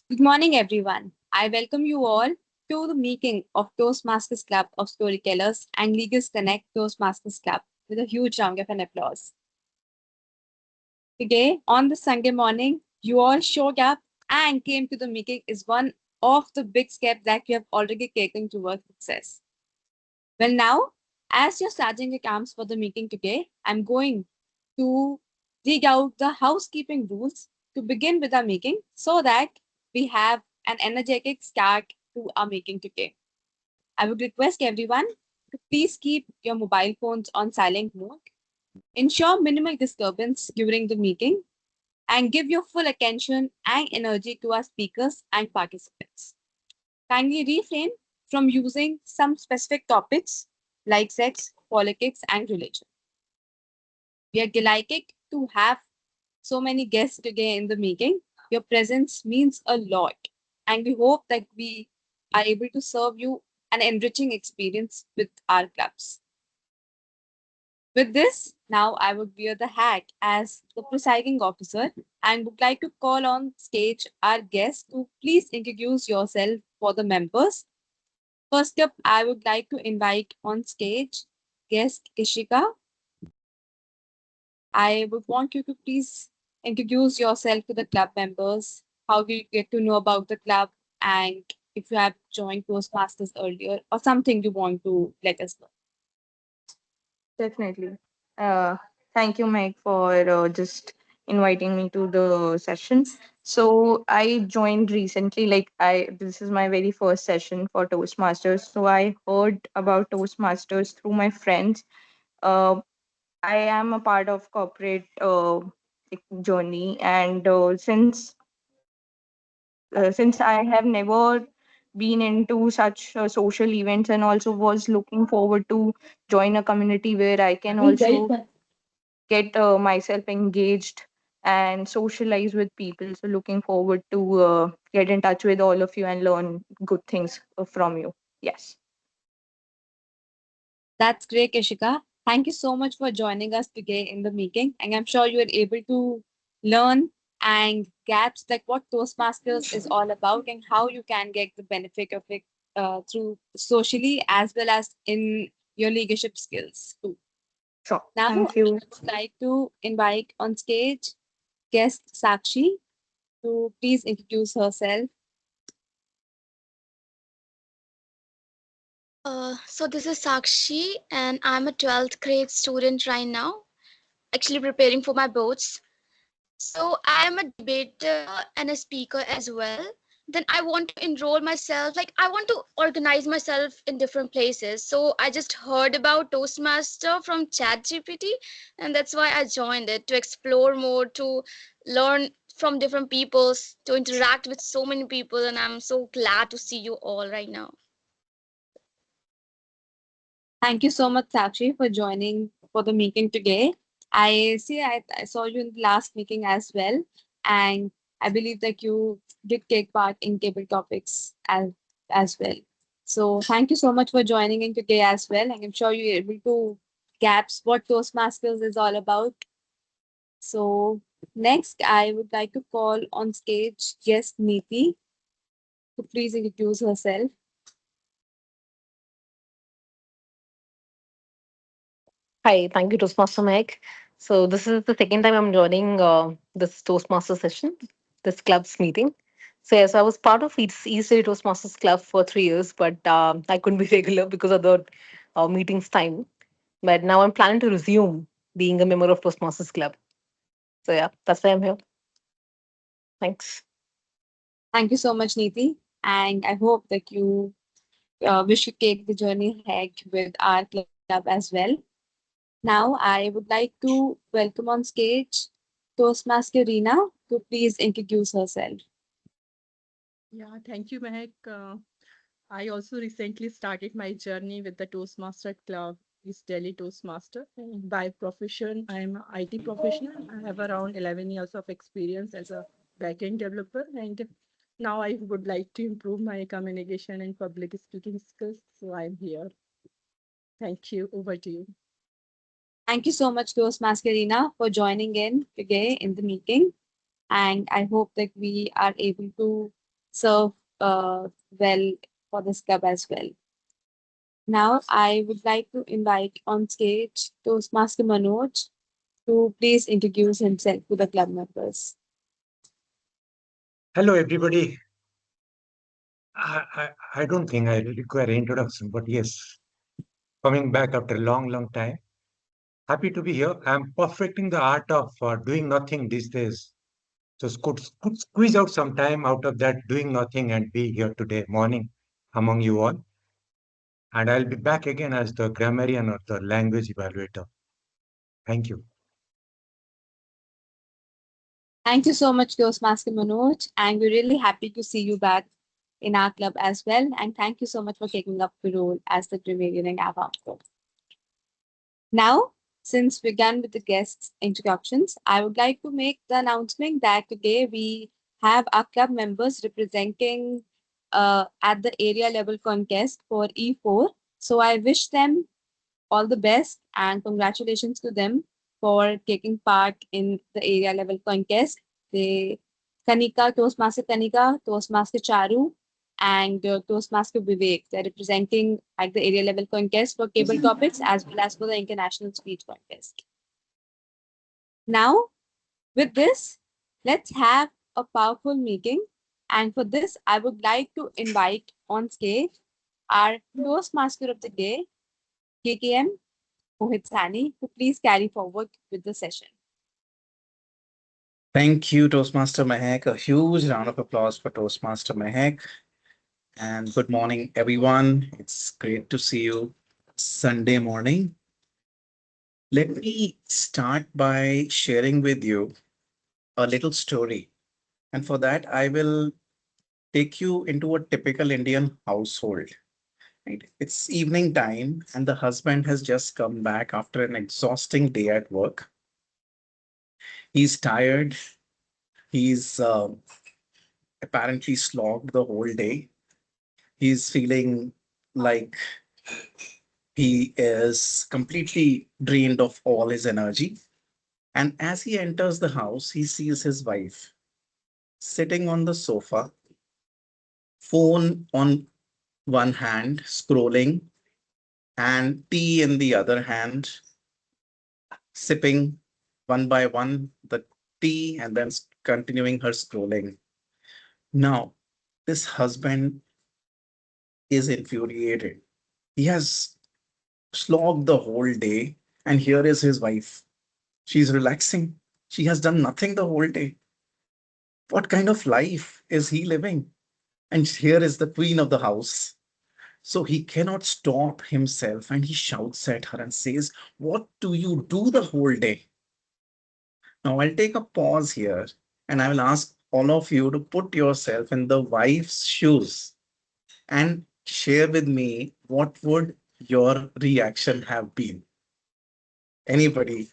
Good morning, everyone. I welcome you all to the meeting of Toastmasters Club of Storytellers and Legal Connect Toastmasters Club with a huge round of an applause. Today, on this Sunday morning, you all showed up and came to the meeting is one of the big steps that you have already taken towards success. Well, now, as you're starting your camps for the meeting today, I'm going to dig out the housekeeping rules to begin with our meeting so that we have an energetic start to our meeting today. I would request everyone to please keep your mobile phones on silent mode, ensure minimal disturbance during the meeting, and give your full attention and energy to our speakers and participants. Kindly refrain from using some specific topics like sex, politics, and religion. We are delighted to have so many guests today in the meeting. Your presence means a lot, and we hope that we are able to serve you an enriching experience with our clubs. With this, now I would wear the hat as the presiding officer and would like to call on stage our guests to please introduce yourself for the members. First up, I would like to invite on stage guest Ishika. I would want you to please introduce yourself to the club members, how do you get to know about the club, and if you have joined Toastmasters earlier or something you want to let us know. Definitely. Uh, Thank you, Meg, for just inviting me to the session. So I joined recently. This is my very first session for Toastmasters. So I heard about Toastmasters through my friends. Uh, I am a part of corporate journey, and since I have never been into such social events, and also was looking forward to join a community where I can also get myself engaged and socialize with people. So looking forward to get in touch with all of you and learn good things from you. Yes. That's great, Ishika. Thank you so much for joining us today in the meeting, and I'm sure you are able to learn and grasp like what Toastmasters is all about and how you can get the benefit of it through socially as well as in your leadership skills too. Sure. Now, I Thank you. would like to invite on stage guest Sakshi to please introduce herself. So this is Sakshi, and I'm a 12th grade student right now, actually preparing for my boards. So I'm a debater and a speaker as well. Then I want to enroll myself, like I want to organize myself in different places. So I just heard about Toastmaster from ChatGPT, and that's why I joined it to explore more, to learn from different peoples, to interact with so many people, and I'm so glad to see you all right now. Thank you so much, Sakshi, for joining for the meeting today. I saw you in the last meeting as well, and I believe that you did take part in table topics as well. So thank you so much for joining in today as well, and I'm sure you're able to grasp what Toastmasters is all about. So next, I would like to call on stage guest Neeti to please introduce herself. Hi, thank you, Toastmaster Meg. So this is the second time I'm joining this Toastmaster session, this club's meeting. So yes, I was part of East Day Toastmasters Club for 3 years, but I couldn't be regular because of the meetings time. But now I'm planning to resume being a member of Toastmasters Club. So yeah, that's why I'm here. Thanks. Thank you so much, Neeti, and I hope that you we should take the journey ahead with our club as well. Now, I would like to welcome on stage Toastmaster Rina to please introduce herself. Yeah, thank you, Mehak. I also recently started my journey with the Toastmaster Club, East Delhi Toastmaster. And by profession, I am an IT professional. I have around 11 years of experience as a backend developer, and now I would like to improve my communication and public speaking skills. So I'm here. Thank you. Over to you. Thank you so much, Toastmaster Rina, for joining in today in the meeting. And I hope that we are able to serve well for this club as well. Now, I would like to invite on stage Toastmaster Manoj to please introduce himself to the club members. Hello, everybody. I don't think I require introduction, but yes, coming back after a long, long time. Happy to be here. I'm perfecting the art of doing nothing these days. So could squeeze out some time out of that doing nothing and be here today morning among you all. And I'll be back again as the grammarian or the language evaluator. Thank you. Thank you so much, Toastmaster Manoj, and we're really happy to see you back in our club as well. And thank you so much for taking up the role as the grammarian ambassador. Now, since we're done with the guests' introductions, I would like to make the announcement that today we have our club members representing at the area level contest for E4. So I wish them all the best and congratulations to them for taking part in the area level contest. They Kanika, Toastmaster Kanika, Toastmaster Charu, and Toastmaster Vivek. They're representing at the area level contest for cable topics as well as for the international speech contest. Now, with this, let's have a powerful meeting. And for this, I would like to invite on stage our Toastmaster of the day, KKM Mohit Sani, to please carry forward with the session. Thank you, Toastmaster Mehak. A huge round of applause for Toastmaster Mehak. And good morning, everyone. It's great to see you Sunday morning. Let me start by sharing with you a little story. And for that, I will take you into a typical Indian household. Right? It's evening time, and the husband has just come back after an exhausting day at work. He's tired. He's apparently slogged the whole day. He's feeling like he is completely drained of all his energy. And as he enters the house, he sees his wife sitting on the sofa, phone on one hand, scrolling, and tea in the other hand, sipping one by one the tea and then continuing her scrolling. Now, this husband is infuriated. He has slogged the whole day, and here is his wife. She's relaxing. She has done nothing the whole day. What kind of life is he living? And here is the queen of the house. So he cannot stop himself and he shouts at her and says, "What do you do the whole day?" Now I'll take a pause here and I will ask all of you to put yourself in the wife's shoes and share with me what would your reaction have been. Anybody,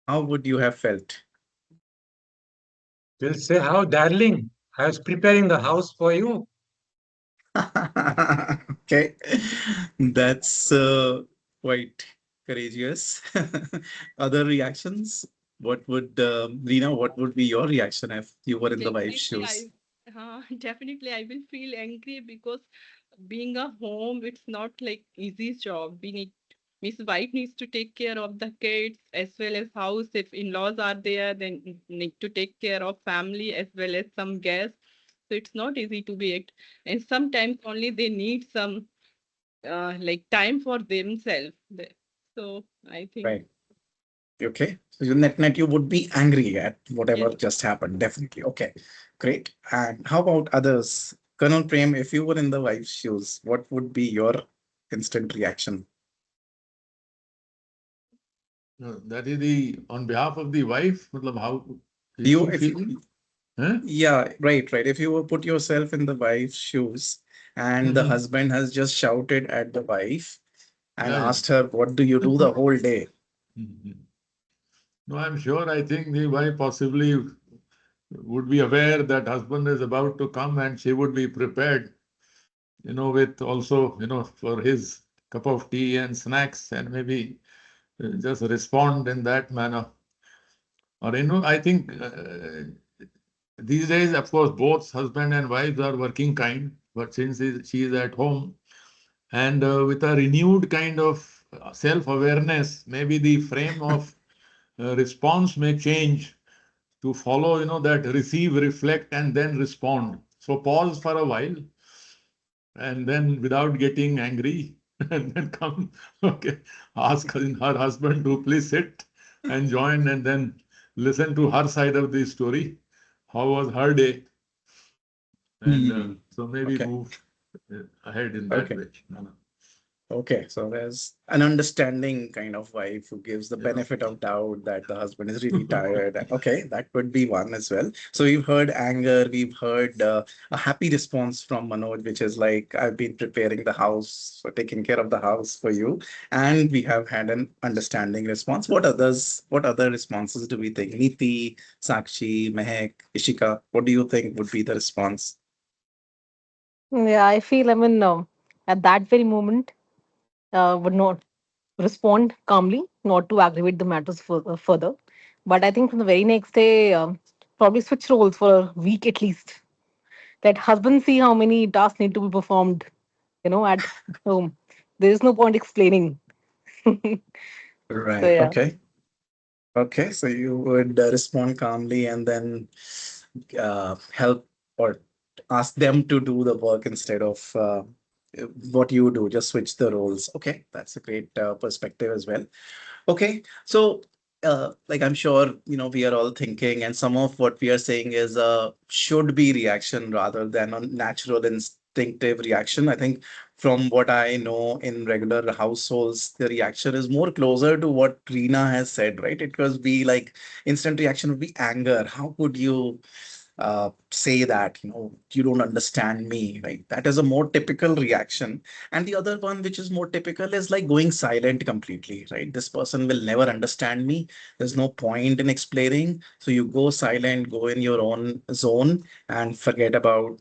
how would you have felt? Will say, how darling, I was preparing the house for you. Okay, that's quite courageous. Other reactions? What would Lena? What would be your reaction if you were in the wife's Definitely, shoes? definitely I will feel angry because being a home, it's not like easy job. We need Miss Wife needs to take care of the kids as well as house. If in-laws are there, then need to take care of family as well as some guests. So it's not easy to be it. And sometimes only they need some like time for themselves. So I think Right. Okay. So you net you would be angry at whatever yes. just happened. Definitely. Okay. Great. And how about others? Colonel Prem, if you were in the wife's shoes, what would be your instant reaction? No, that is the on behalf of the wife. Matlab, how is You, she if feeling? Huh? Yeah, right, right. If you were put yourself in the wife's shoes and the Mhm. husband has just shouted at the wife and Yeah, yeah. asked her, "What do you do the whole day?" Mhm. No, I'm sure. I think the wife possibly would be aware that husband is about to come, and she would be prepared. With also for his cup of tea and snacks, and maybe just respond in that manner. Or, I think these days, of course, both husband and wives are working kind, but since she is at home and with a renewed kind of self-awareness, maybe the frame of response may change to follow, that receive, reflect, and then respond. So pause for a while and then without getting angry and then come, okay, ask her husband to please sit and join and then listen to her side of the story. How was her day? And Hmm. so maybe Okay. move ahead in that Okay. way. No. Okay, so there's an understanding kind of wife who gives the Yeah. benefit of doubt that the husband is really tired. Okay, that could be one as well. So we've heard anger, we've heard a happy response from Manoj, which is like, I've been preparing the house, for taking care of the house for you. And we have had an understanding response. What other responses do we think? Niti, Sakshi, Mehek, Ishika, what do you think would be the response? Yeah, I feel, at that very moment, would not respond calmly, not to aggravate the matters further. But I think from the very next day, probably switch roles for a week at least. Let husband see how many tasks need to be performed, at home. There is no point explaining. So Right. yeah. Okay. Okay, so you would respond calmly and then help or ask them to do the work instead of what you do, just switch the roles. Okay, that's a great perspective as well. Okay, so like I'm sure we are all thinking, and some of what we are saying is should be reaction rather than a natural instinctive reaction. I think from what I know in regular households, the reaction is more closer to what Reena has said, right? It was be like instant reaction would be anger. How could you say that you don't understand me, right? That is a more typical reaction. And the other one which is more typical is like going silent completely, right? This person will never understand me, there's no point in explaining, so you go silent, go in your own zone and forget about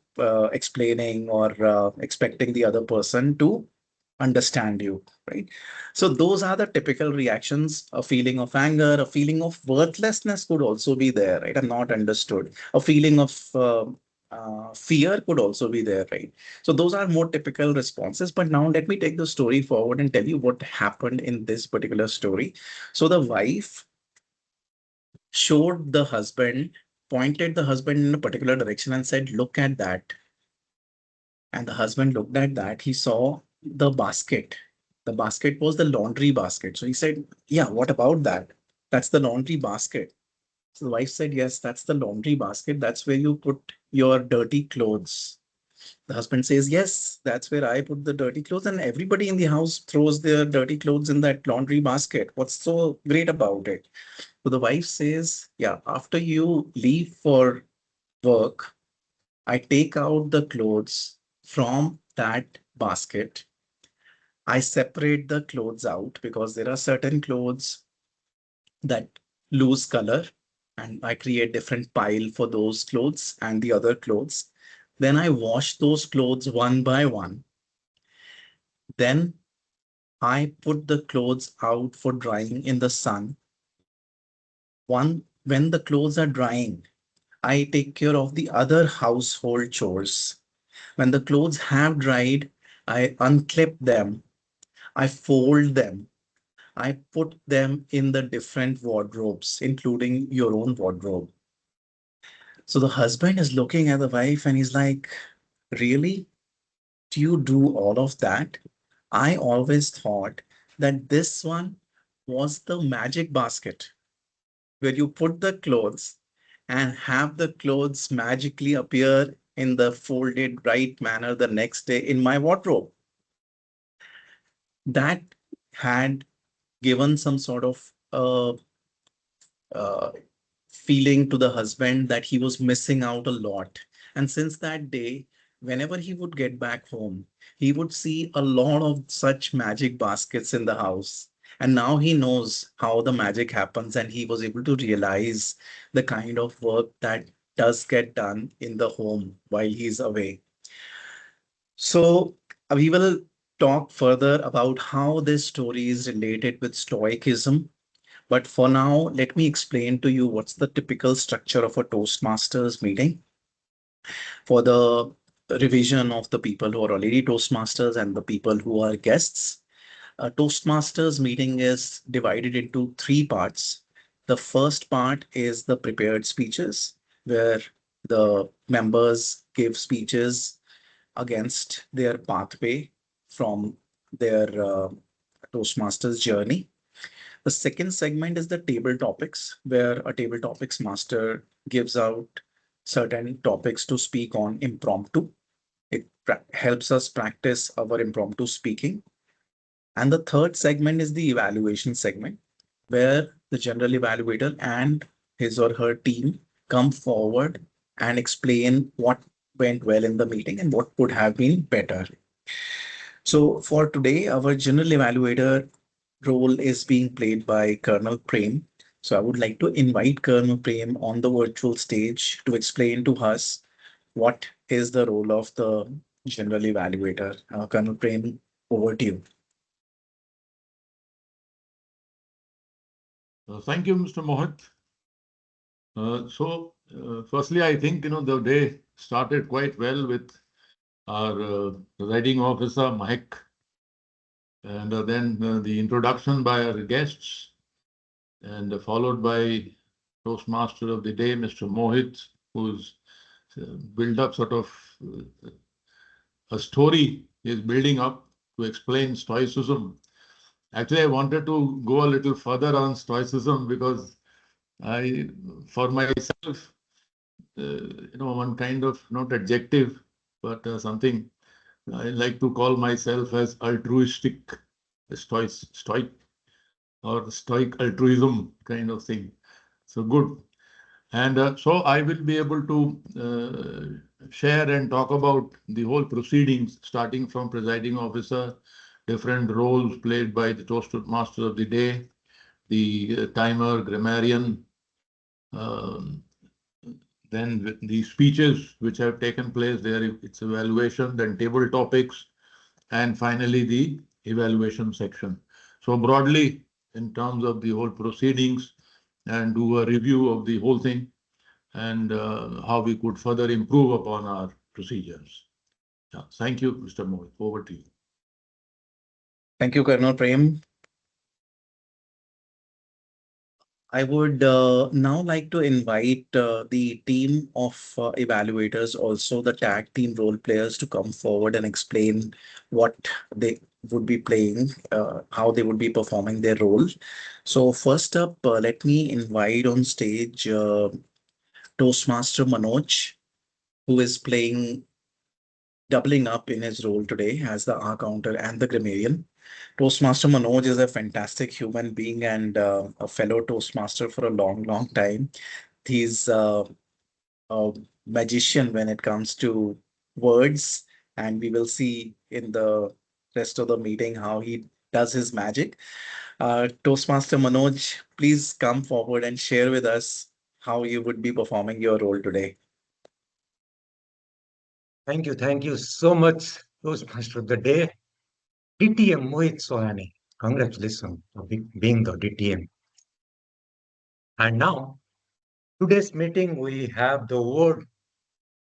explaining or expecting the other person to understand you, right? So those are the typical reactions. A feeling of anger, a feeling of worthlessness could also be there, right? I'm not understood. A feeling of fear could also be there, right? So those are more typical responses. But now let me take the story forward and tell you what happened in this particular story. So the wife showed the husband, pointed the husband in a particular direction and said, look at that. And the husband looked at that. He saw the basket. The basket was the laundry basket. So he said, yeah, what about that? That's the laundry basket. So the wife said, yes, that's the laundry basket. That's where you put your dirty clothes. The husband says, yes, that's where I put the dirty clothes. And everybody in the house throws their dirty clothes in that laundry basket. What's so great about it? So the wife says, yeah, after you leave for work, I take out the clothes from that basket. I separate the clothes out because there are certain clothes that lose color, and I create different pile for those clothes and the other clothes. Then I wash those clothes one by one. Then I put the clothes out for drying in the sun. When the clothes are drying, I take care of the other household chores. When the clothes have dried, I unclip them, I fold them, I put them in the different wardrobes, including your own wardrobe. So the husband is looking at the wife and he's like, really? Do you do all of that? I always thought that this one was the magic basket where you put the clothes and have the clothes magically appear in the folded right manner the next day in my wardrobe. That had given some sort of uh, feeling to the husband that he was missing out a lot. And since that day, whenever he would get back home, he would see a lot of such magic baskets in the house. And now he knows how the magic happens, and he was able to realize the kind of work that does get done in the home while he's away. So, we will talk further about how this story is related with Stoicism. But for now, let me explain to you what's the typical structure of a Toastmasters meeting for the revision of the people who are already Toastmasters and the people who are guests. A Toastmasters meeting is divided into three parts. The first part is the prepared speeches, where the members give speeches against their pathway from their Toastmasters journey. The second segment is the table topics, where a table topics master gives out certain topics to speak on impromptu. It helps us practice our impromptu speaking. And the third segment is the evaluation segment, where the general evaluator and his or her team come forward and explain what went well in the meeting and what could have been better. So for today, our general evaluator role is being played by Colonel Prem. So I would like to invite Colonel Prem on the virtual stage to explain to us what is the role of the general evaluator. Colonel Prem, over to you. Thank you, Mr. Mohit. Firstly, I think the day started quite well with our presiding officer Mahek, and then the introduction by our guests, and followed by Toastmaster of the day, Mr. Mohit, who's built up sort of a story is building up to explain Stoicism. Actually, I wanted to go a little further on Stoicism because for myself, one kind of not adjective, but something I like to call myself as altruistic stoic or stoic altruism kind of thing. So good. And so I will be able to share and talk about the whole proceedings, starting from presiding officer, different roles played by the Toastmaster of the day, the timer, grammarian, um, then the speeches which have taken place there, its evaluation, then table topics, and finally the evaluation section. So broadly, in terms of the whole proceedings, and do a review of the whole thing and how we could further improve upon our procedures. Yeah. Thank you, Mr. Mohit. Over to you. Thank you, Colonel Prem. I would now like to invite the team of evaluators, also the tag team role players, to come forward and explain what they would be playing, how they would be performing their role. So first up, let me invite on stage Toastmaster Manoj, who is playing doubling up in his role today as the R counter and the grammarian. Toastmaster Manoj is a fantastic human being and a fellow Toastmaster for a long, long time. He's a magician when it comes to words, and we will see in the rest of the meeting how he does his magic. Toastmaster Manoj, please come forward and share with us how you would be performing your role today. Thank you so much, Toastmaster of the Day, DTM Mohit Sohani. Congratulations for being the DTM. And now, today's meeting, we have the word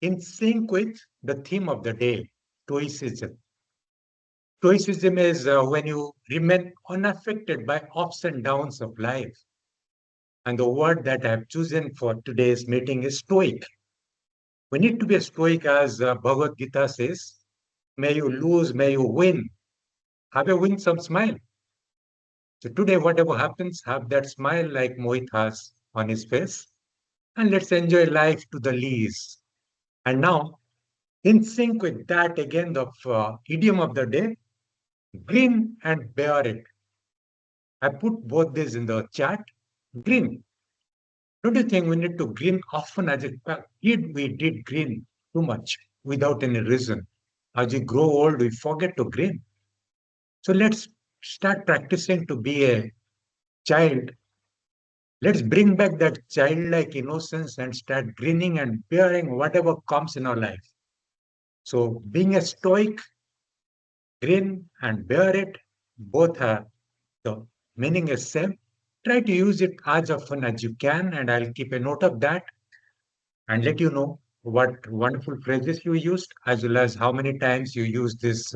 in sync with the theme of the day, Stoicism. Stoicism is when you remain unaffected by ups and downs of life. And the word that I've chosen for today's meeting is stoic. We need to be a stoic, as Bhagavad Gita says. May you lose, may you win. Have a winsome smile. So today, whatever happens, have that smile like Mohit has on his face. And let's enjoy life to the least. And now, in sync with that, again, the idiom of the day, grin and bear it. I put both these in the chat. Grin. Don't you think we need to grin often as a kid? We did grin too much without any reason. As we grow old, we forget to grin. So let's start practicing to be a child. Let's bring back that childlike innocence and start grinning and bearing whatever comes in our life. So being a stoic, grin and bear it, both have the meaning is same. Try to use it as often as you can, and I'll keep a note of that and let you know what wonderful phrases you used, as well as how many times you use this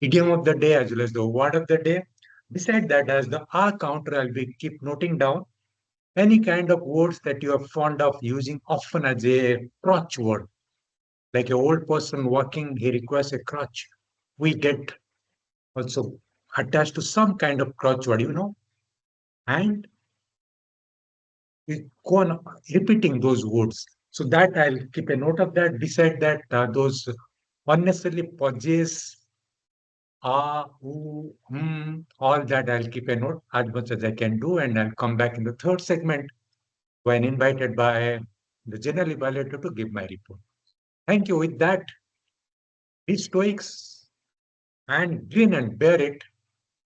idiom of the day, as well as the word of the day. Beside that, as the R counter, I'll be keep noting down any kind of words that you are fond of using often as a crutch word. Like an old person walking, he requires a crutch. We get also attached to some kind of crutch word, and we go on repeating those words. So that I'll keep a note of that. Beside that, those unnecessarily pauses, all that I'll keep a note as much as I can do, and I'll come back in the third segment when invited by the general evaluator to give my report. Thank you. With that, be stoics and grin and bear it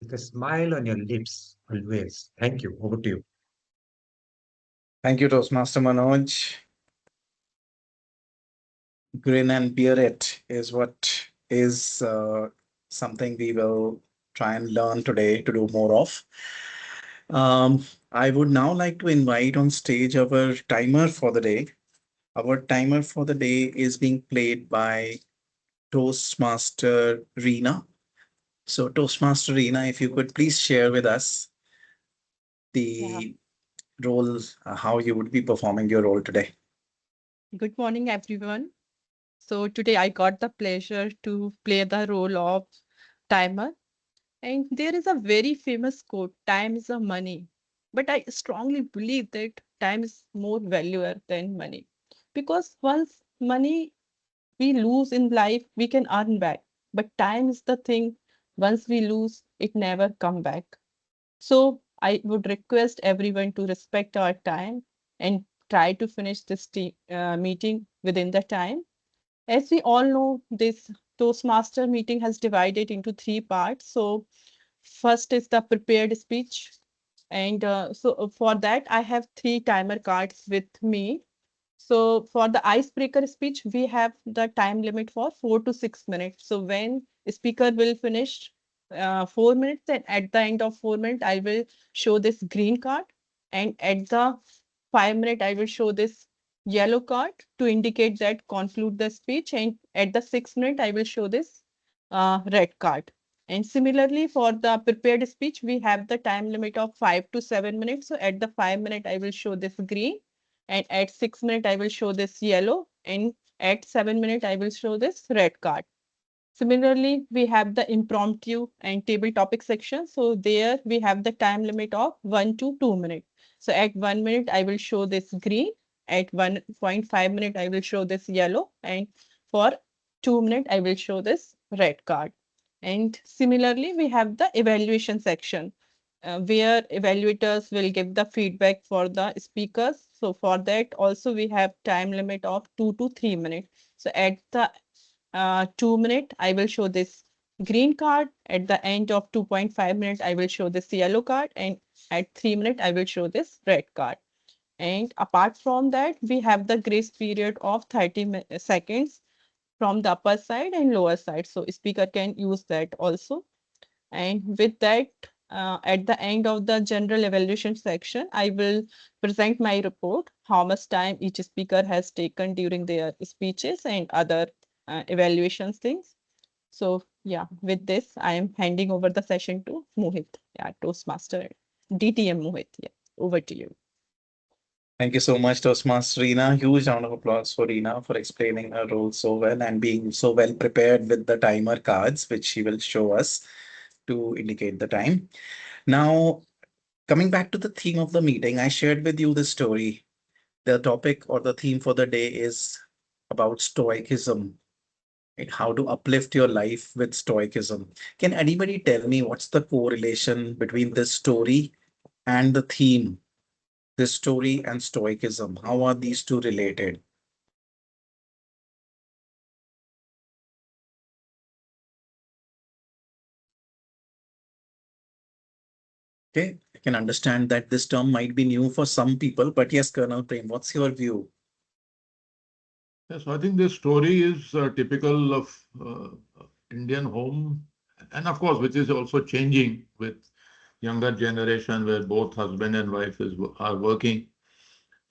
with a smile on your lips always. Thank you. Over to you. Thank you, Toastmaster Manoj. Grin and bear it is what is something we will try and learn today to do more of. I would now like to invite on stage our timer for the day. Our timer for the day is being played by Toastmaster Reena. So, Toastmaster Reena, if you could please share with us Yeah. the role, how you would be performing your role today. Good morning, everyone. So today I got the pleasure to play the role of timer. And there is a very famous quote, time is a money. But I strongly believe that time is more valuable than money. Because once money we lose in life, we can earn back. But time is the thing, once we lose, it never come back. So I would request everyone to respect our time and try to finish this meeting within the time. As we all know, this Toastmaster meeting has divided into three parts. So first is the prepared speech. And for that, I have three timer cards with me. So for the icebreaker speech, we have the time limit for 4 to 6 minutes. So when speaker will finish 4 minutes, and at the end of 4 minutes, I will show this green card. And at the 5 minute, I will show this yellow card to indicate that conclude the speech. And at the 6 minute, I will show this red card. And similarly, for the prepared speech, we have the time limit of 5 to 7 minutes. So at the 5 minute, I will show this green, and at 6 minutes I will show this yellow, and at 7 minutes I will show this red card. Similarly, we have the impromptu and table topic section. So there we have the time limit of 1 to 2 minutes. So at 1 minute I will show this green, at 1.5 minute I will show this yellow, and for 2 minutes I will show this red card. And similarly, we have the evaluation section where evaluators will give the feedback for the speakers. So for that also we have time limit of 2 to 3 minutes. So at the 2 minute, I will show this green card. At the end of 2.5 minutes, I will show this yellow card. And at 3 minutes, I will show this red card. And apart from that, we have the grace period of 30 seconds from the upper side and lower side. So speaker can use that also. And with that, at the end of the general evaluation section, I will present my report, how much time each speaker has taken during their speeches and other evaluations things. So yeah, with this, I am handing over the session to Mohit, yeah, Toastmaster, DTM Mohit. Yeah, over to you. Thank you so much, Toastmaster Reena. Huge round of applause for Reena for explaining her role so well and being so well prepared with the timer cards, which she will show us to indicate the time. Now, coming back to the theme of the meeting, I shared with you the story. The topic or the theme for the day is about stoicism, right? How to uplift your life with stoicism. Can anybody tell me what's the correlation between this story and the theme? This story and stoicism. How are these two related? Okay, I can understand that this term might be new for some people, but yes, Colonel Prem, what's your view? Yes, I think this story is typical of Indian home, and of course, which is also changing with younger generation where both husband and wife are working.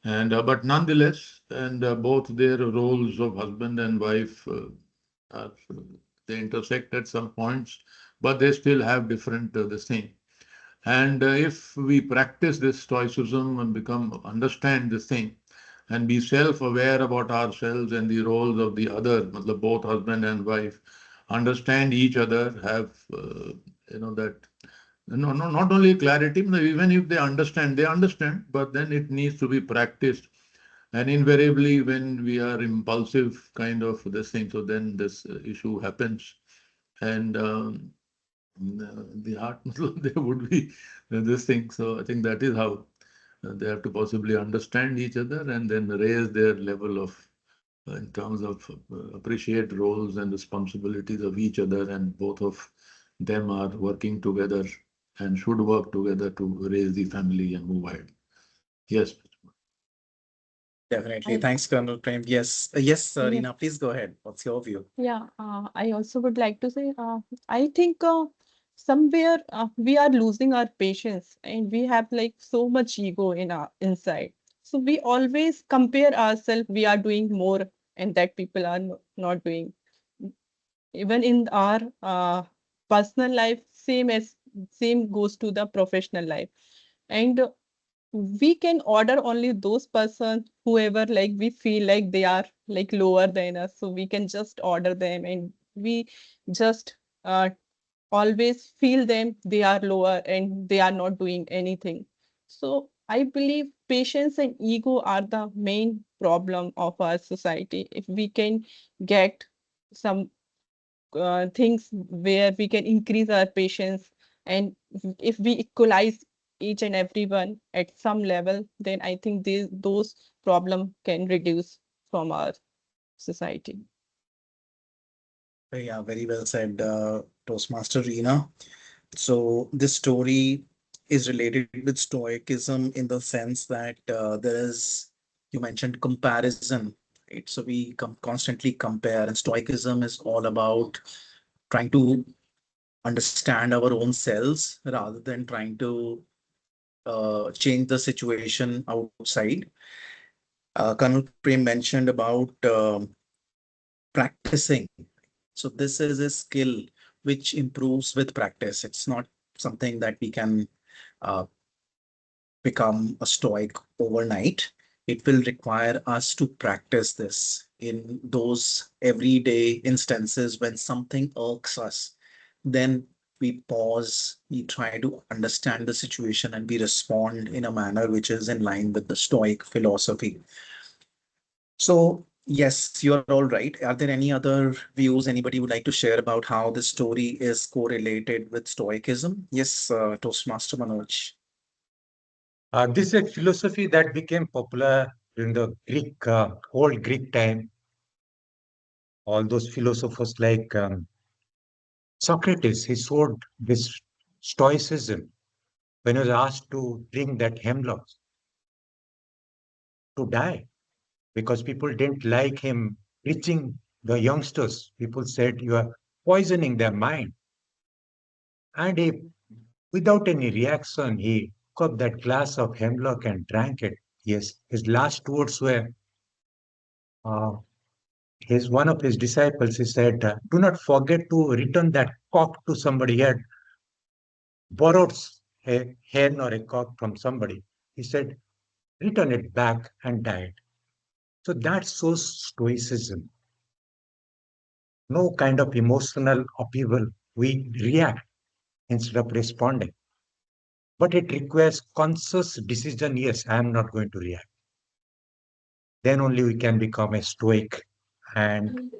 And but nonetheless, and both their roles of husband and wife are, they intersect at some points, but they still have different this thing. And if we practice this stoicism and become understand this thing, and be self-aware about ourselves and the roles of the other, both husband and wife, understand each other, have that no, not only clarity, but even if they understand, but then it needs to be practiced. And invariably, when we are impulsive kind of this thing, so then this issue happens. And the heart, there would be this thing. So I think that is how they have to possibly understand each other and then raise their level of, in terms of appreciate roles and responsibilities of each other, and both of them are working together and should work together to raise the family and move ahead. Yes. Definitely. I, Thanks, Colonel Prem. Yes. Yes, yes, Reena, please go ahead. What's your view? yeah, I also would like to say, I think somewhere we are losing our patience and we have like so much ego in our inside. So we always compare ourselves, we are doing more and that people are not doing. Even in our personal life, same goes to the professional life. And we can order only those persons whoever like we feel like they are like lower than us, so we can just order them and we just always feel them they are lower and they are not doing anything. So I believe patience and ego are the main problem of our society. If we can get some things where we can increase our patience, and if we equalize each and everyone at some level, then I think those problem can reduce from our society. Yeah, very well said, Toastmaster Reena. So this story is related with Stoicism in the sense that there is, you mentioned comparison, right? So we constantly compare, and Stoicism is all about trying to understand our own selves rather than trying to change the situation outside. Colonel Prem mentioned about practicing. So this is a skill which improves with practice. It's not something that we can uh, become a stoic overnight. It will require us to practice this in those everyday instances when something irks us. Then we pause, we try to understand the situation, and we respond in a manner which is in line with the stoic philosophy. So, yes, you're all right. Are there any other views anybody would like to share about how this story is correlated with Stoicism? Yes, Toastmaster Manoj. This is a philosophy that became popular during the old Greek time. All those philosophers like Socrates, he showed this stoicism when he was asked to drink that hemlock to die because people didn't like him preaching the youngsters. People said you are poisoning their mind. And he, without any reaction, he took up that glass of hemlock and drank it. Yes, his last words were, uh, one of his disciples, he said, do not forget to return that cock to somebody. He had borrowed a hen or a cock from somebody. He said, return it back and died. So that shows stoicism. No kind of emotional upheaval. We react instead of responding. But it requires conscious decision. Yes, I am not going to react. Then only we can become a stoic and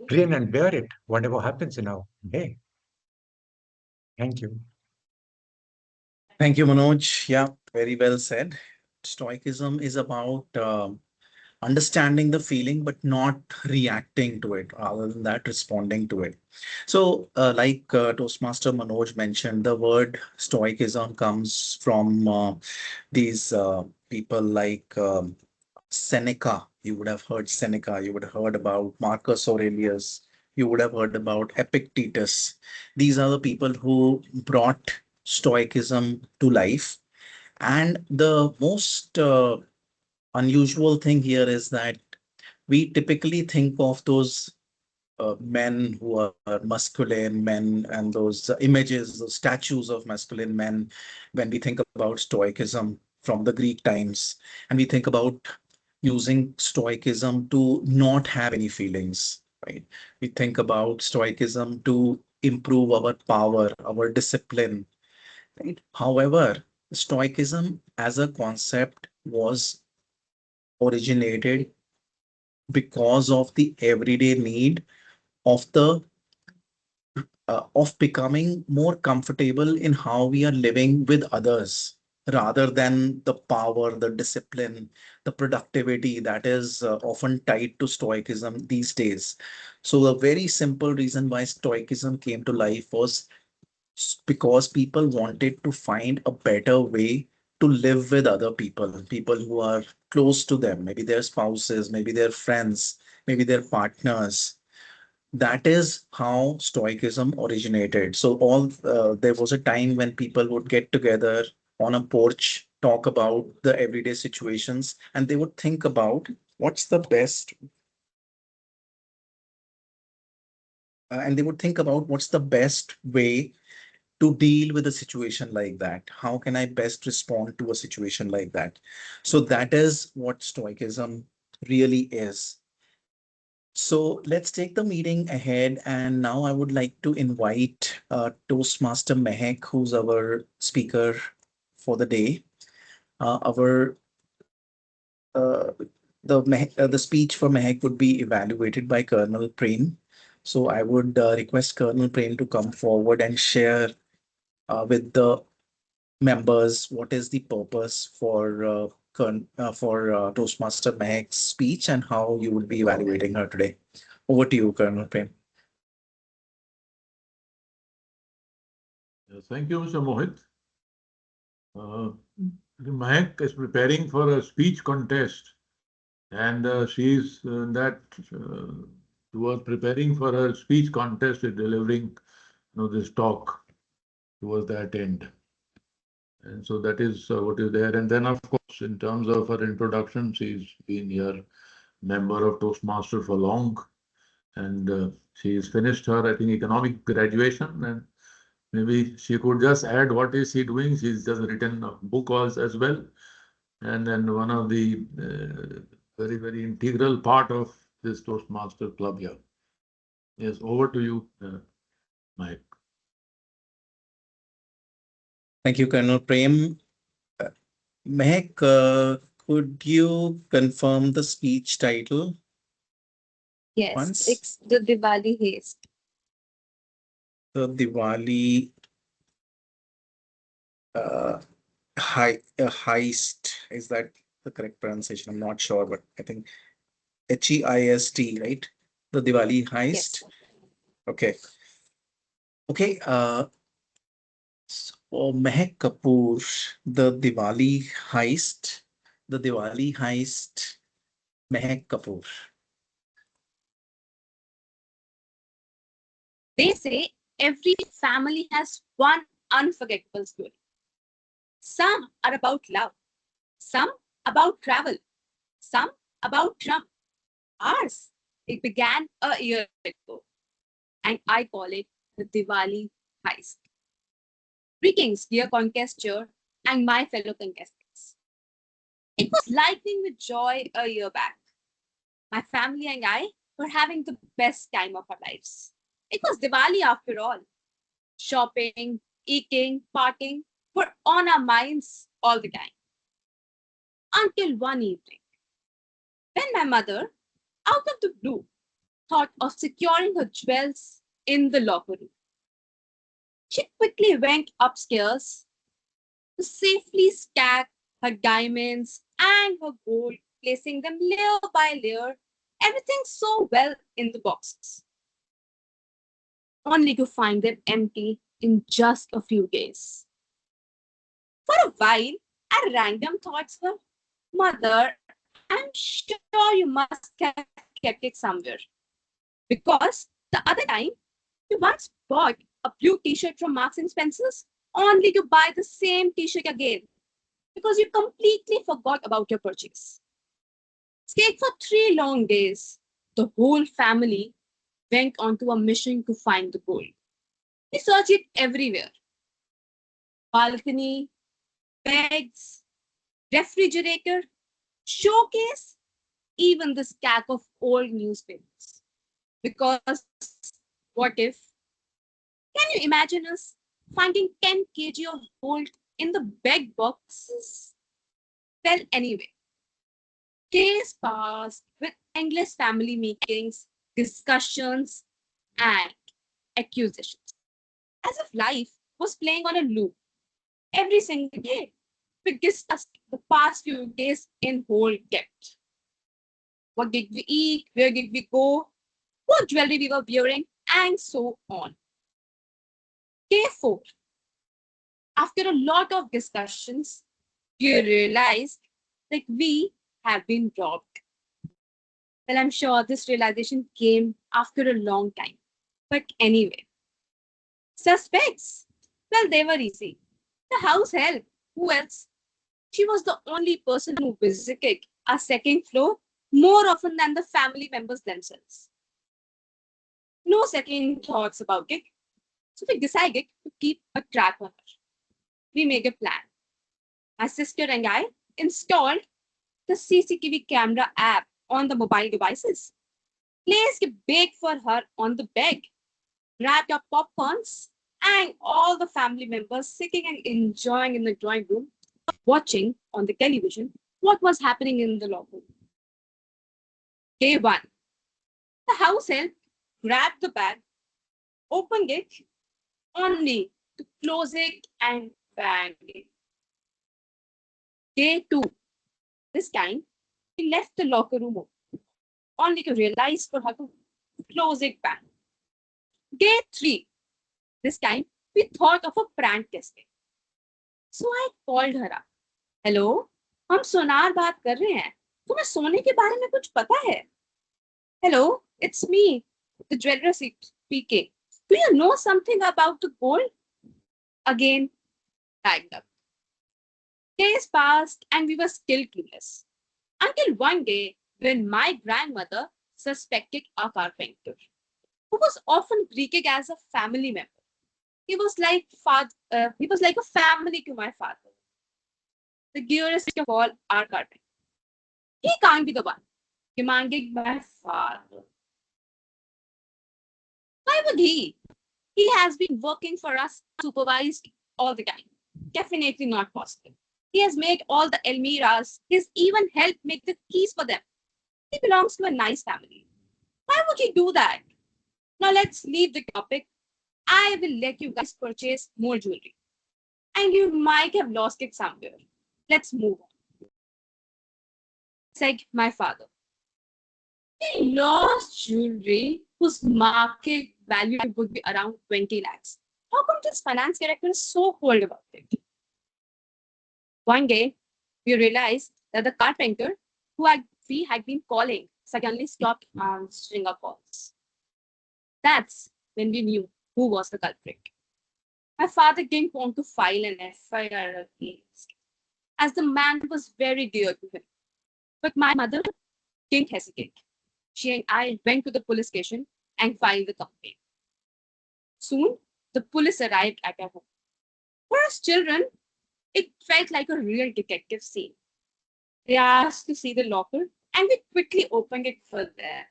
grin and bear it, whatever happens in our day. Thank you. Thank you, Manoj. Yeah, very well said. Stoicism is about understanding the feeling, but not reacting to it, rather than that, responding to it. So, like Toastmaster Manoj mentioned, the word Stoicism comes from these people like Seneca. You would have heard Seneca. You would have heard about Marcus Aurelius. You would have heard about Epictetus. These are the people who brought stoicism to life. And the most unusual thing here is that we typically think of those men who are masculine men and those images, those statues of masculine men when we think about stoicism from the Greek times. And we think about using stoicism to not have any feelings, right? We think about stoicism to improve our power, our discipline, right? However, stoicism as a concept was originated because of the everyday need of the of becoming more comfortable in how we are living with others rather than the power, the discipline, the productivity that is often tied to stoicism these days. So a very simple reason why stoicism came to life was because people wanted to find a better way to live with other people, people who are close to them, maybe their spouses, maybe their friends, maybe their partners. That is how stoicism originated. So all there was a time when people would get together on a porch, talk about the everyday situations, and they would think about what's the best and they would think about what's the best way to deal with a situation like that. How can I best respond to a situation like that? So that is what stoicism really is. So let's take the meeting ahead. And now I would like to invite Toastmaster Mehak, who's our speaker for the day. Our the speech for Mehak would be evaluated by Colonel Prem. So I would request Colonel Prem to come forward and share with the members what is the purpose for Toastmaster Mehak's speech and how you would be evaluating her today. Over to you, Colonel Prem. Yes, thank you, Mr. Mohit. Mahek is preparing for a speech contest, and she's that was preparing for her speech contest and delivering, this talk towards that end. And so that is what is there. And then, of course, in terms of her introduction, she's been here, member of Toastmaster for long, and she's finished her, I think, economic graduation, and maybe she could just add what is she doing. She's just written a book also as well. And then one of the very, very integral part of this Toastmaster club here. Yes, over to you, Mike. Thank you, Colonel Prem. Uh, Mehak, could you confirm the speech title Yes, once? it's the Diwali haste. The Diwali uh, heist. Is that the correct pronunciation? I'm not sure, but I think HEIST, right? The Diwali Yes. heist. Okay. Okay. So Mehak Kapoor, the Diwali heist. The Diwali heist. Mehak Kapoor. They say every family has one unforgettable story. Some are about love, some about travel, some about Trump. Ours, it began a year ago, and I call it the Diwali heist. Greetings, dear conquestor and my fellow contestants. It was lightning with joy a year back. My family and I were having the best time of our lives. It was Diwali after all. Shopping, eating, partying were on our minds all the time. Until one evening, when my mother, out of the blue, thought of securing her jewels in the locker room. She quickly went upstairs to safely stack her diamonds and her gold, placing them layer by layer, everything so well in the boxes, only to find them empty in just a few days. For a while, our random thoughts were, Mother, I'm sure you must have kept it somewhere. Because the other time, you once bought a blue t shirt from Marks and Spencer's only to buy the same t-shirt again because you completely forgot about your purchase. Stayed for 3 long days. The whole family went onto a mission to find the gold. We searched it everywhere: balcony, beds, refrigerator, showcase, even the stack of old newspapers. Because what if? Can you imagine us finding 10 kg of gold in the bed boxes? Well, anyway, days passed with endless family meetings, discussions, and accusations. As if life was playing on a loop every single day. We discussed the past few days in whole depth. What did we eat? Where did we go? What jewelry we were wearing? And so on. Day 4. After a lot of discussions, we realized that we have been robbed. Well, I'm sure this realization came after a long time. But anyway, suspects? Well, they were easy. The house help. Who else? She was the only person who visited our second floor more often than the family members themselves. No second thoughts about it. So we decided to keep a track on her. We made a plan. My sister and I installed the CCTV camera app on the mobile devices, placed a bag for her on the bed, grabbed our popcorns, and all the family members sitting and enjoying in the drawing room, watching on the television what was happening in the locker room. Day 1. The house help grabbed the bag, opened it, only to close it and bang it. Day 2. This time, we left the locker room open, only to realize for her to close it back. Day 3. This time, we thought of a prank testing. So I called her up. Hello, हम सोनार बात कर रहे हैं. तुम्हें सोने के बारे में कुछ पता है? Hello, it's me, the jeweler speaking. Do you know something about the gold? Again, backed up. Days passed and we were still clueless. Until one day when my grandmother suspected a carpenter, who was often treated as a family member. He was like a family to my father, the dearest of all our carpenter. He can't be the one demanding my father. Why would he? He has been working for us supervised all the time. Definitely not possible. He has made all the Elmiras. He's even helped make the keys for them. He belongs to a nice family. Why would he do that? Now let's leave the topic. I will let you guys purchase more jewelry. And you might have lost it somewhere. Let's move on. Said my father. He lost jewelry whose market value would be around 20 lakhs. How come this finance director is so cold about it? One day, we realized that the carpenter we had been calling suddenly stopped answering our calls. That's when we knew who was the culprit. My father didn't want to file an FIR against, as the man was very dear to him. But my mother didn't hesitate. She and I went to the police station and filed the complaint. Soon, the police arrived at our home. For us children, it felt like a real detective scene. They asked to see the locker, and we quickly opened it for there,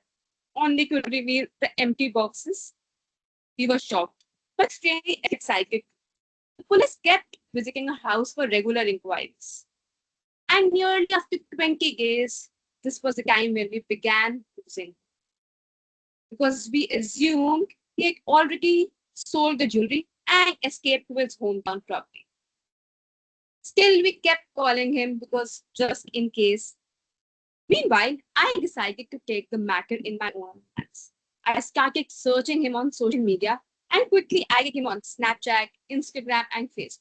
only to reveal the empty boxes. We were shocked, but extremely excited. The police kept visiting our house for regular inquiries. And nearly after 20 days, this was the time when we began losing. Because we assumed he had already sold the jewelry and escaped to his hometown property. Still, we kept calling him because just in case. Meanwhile, I decided to take the matter in my own hands. I started searching him on social media and quickly added him on Snapchat, Instagram, and Facebook.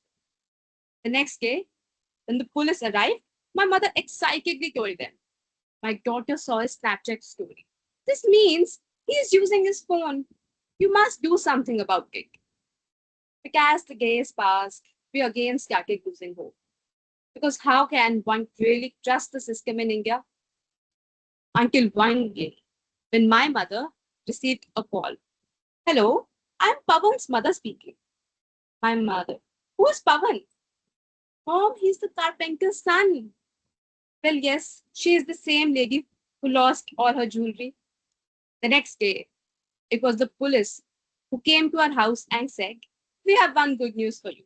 The next day, when the police arrived, my mother excitedly told them, "My daughter saw a Snapchat story. This means he is using his phone. You must do something about it." Like as the days passed, we again started losing hope. Because how can one really trust the system in India? Until one day, when my mother received a call. Hello, I'm Pawan's mother speaking. My mother. Who is Pawan? Mom, he's the carpenter's son. Well, yes, she is the same lady who lost all her jewelry. The next day, it was the police who came to our house and said, we have one good news for you.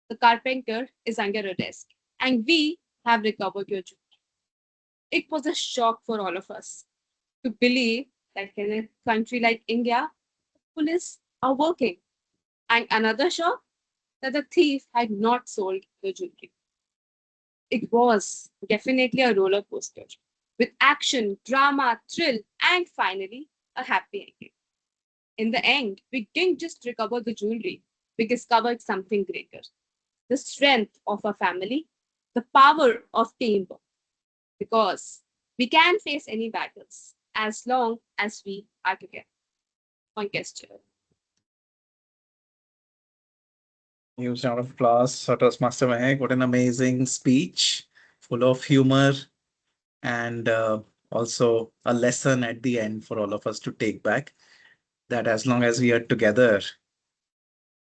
The carpenter is under arrest, and we have recovered your jewelry. It was a shock for all of us to believe that in a country like India, police are working. And another shock that the thief had not sold the jewelry. It was definitely a roller coaster with action, drama, thrill, and finally a happy ending. In the end, we didn't just recover the jewelry, we discovered something greater, the strength of a family, the power of teamwork, because we can face any battles as long as we are together. On gesture. Huge round of applause for Toastmaster Mehak. What an amazing speech, full of humor and also a lesson at the end for all of us to take back that as long as we are together,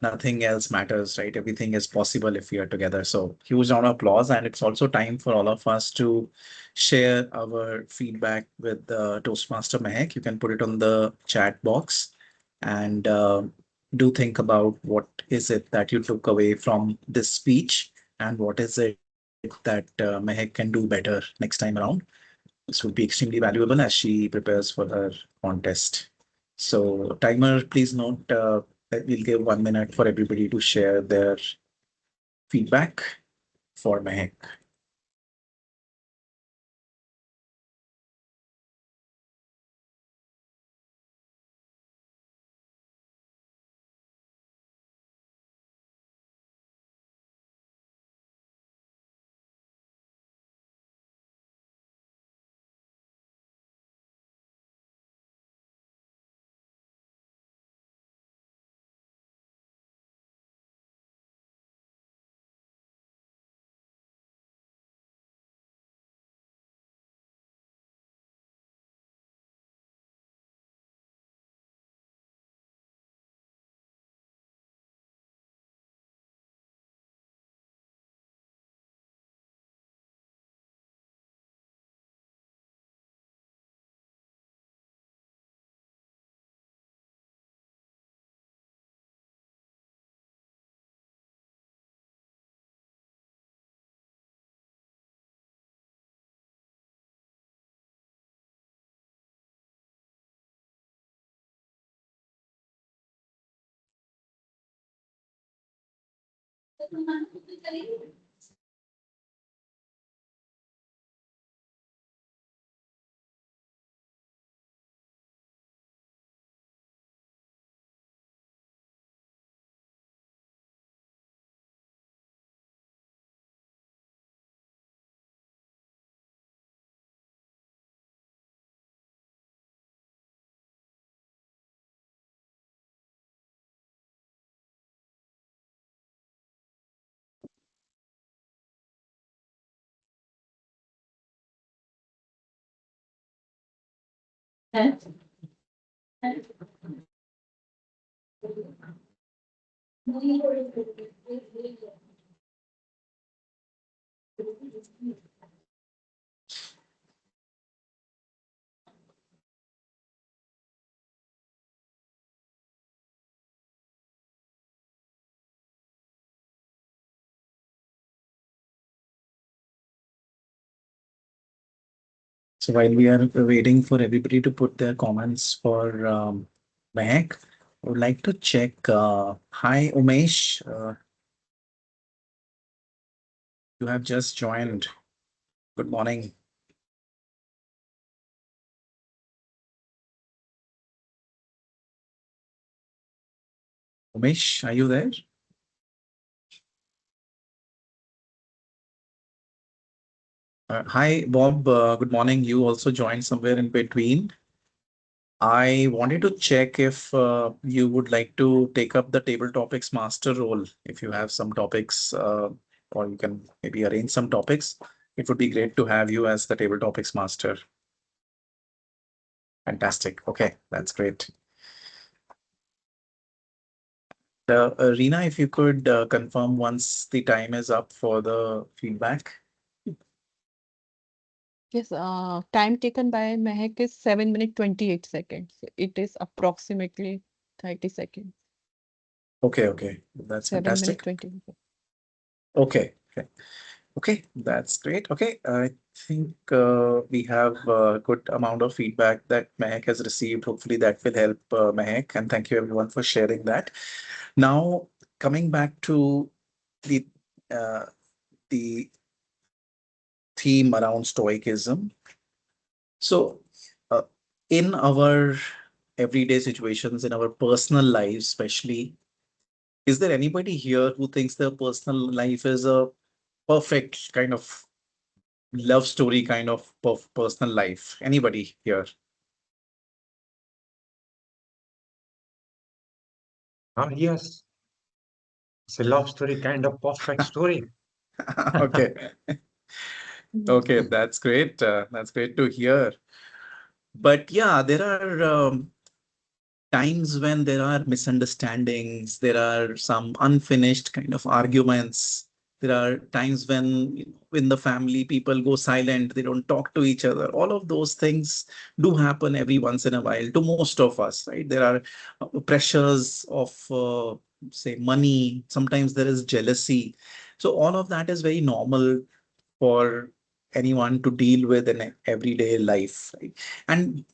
nothing else matters, right? Everything is possible if we are together. So huge round of applause. And it's also time for all of us to share our feedback with Toastmaster Mehak. You can put it on the chat box and do think about what is it that you took away from this speech and what is it that Mehak can do better next time around. This would be extremely valuable as she prepares for her contest. So, timer, please note that we'll give 1 minute for everybody to share their feedback for Mehak. So while we are waiting for everybody to put their comments for Mehak, I would like to check. Hi, Umesh. You have just joined. Good morning. Umesh, are you there? Hi, Bob. Good morning. You also joined somewhere in between. I wanted to check if you would like to take up the table topics master role. If you have some topics, or you can maybe arrange some topics, it would be great to have you as the table topics master. Fantastic. Okay, that's great. Reena, if you could confirm once the time is up for the feedback. Yes, time taken by Mehak is 7 minutes 28 seconds. It is approximately 30 seconds. Okay, okay, that's 7 minutes fantastic. 20. Okay, okay. Okay, that's great. Okay, I think we have a good amount of feedback that Mehak has received. Hopefully, that will help Mehak. And thank you everyone for sharing that. Now, coming back to the uh, the theme around Stoicism. So, uh, in our everyday situations, in our personal lives, especially, is there anybody here who thinks their personal life is a perfect kind of love story kind of personal life? Anybody here? Yes, it's a love story, kind of perfect story. Okay, Mhm. okay, that's great. That's great to hear. But yeah, there are times when there are misunderstandings, there are some unfinished kind of arguments. There are times when, in the family, people go silent, they don't talk to each other. All of those things do happen every once in a while to most of us, right? There are pressures of, say, money. Sometimes there is jealousy. So all of that is very normal for anyone to deal with in everyday life, right? And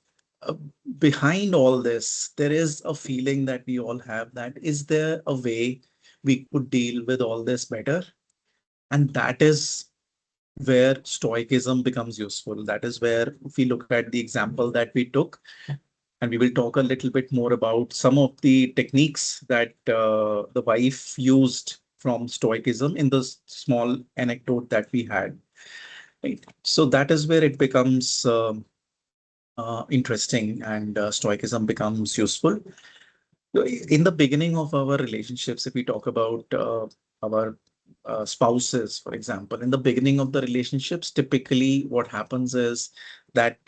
uh, behind all this, there is a feeling that we all have, that is there a way we could deal with all this better? And that is where Stoicism becomes useful. That is where, if we look at the example that we took, and we will talk a little bit more about some of the techniques that the wife used from Stoicism in the small anecdote that we had. Right. So that is where it becomes interesting, and Stoicism becomes useful. So, in the beginning of our relationships, if we talk about our spouses, for example, in the beginning of the relationships, typically what happens is that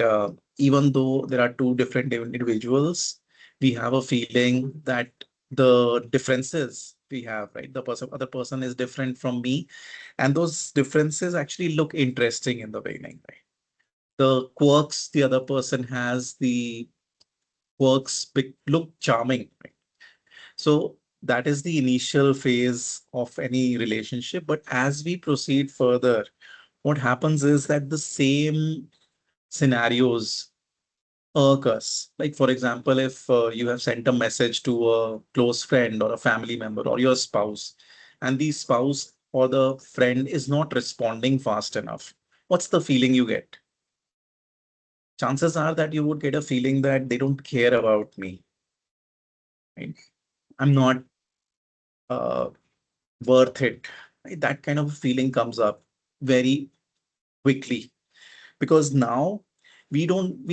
even though there are two different individuals, we have a feeling that the differences we have, right? The other person is different from me, and those differences actually look interesting in the beginning, right? The quirks the other person has, the quirks look charming, right? So that is the initial phase of any relationship. But as we proceed further, what happens is that the same scenarios irk us. Like, for example, if you have sent a message to a close friend or a family member or your spouse, and the spouse or the friend is not responding fast enough, what's the feeling you get? Chances are that you would get a feeling that they don't care about me. Right? I'm not uh, worth it. Right? That kind of feeling comes up very quickly, because now we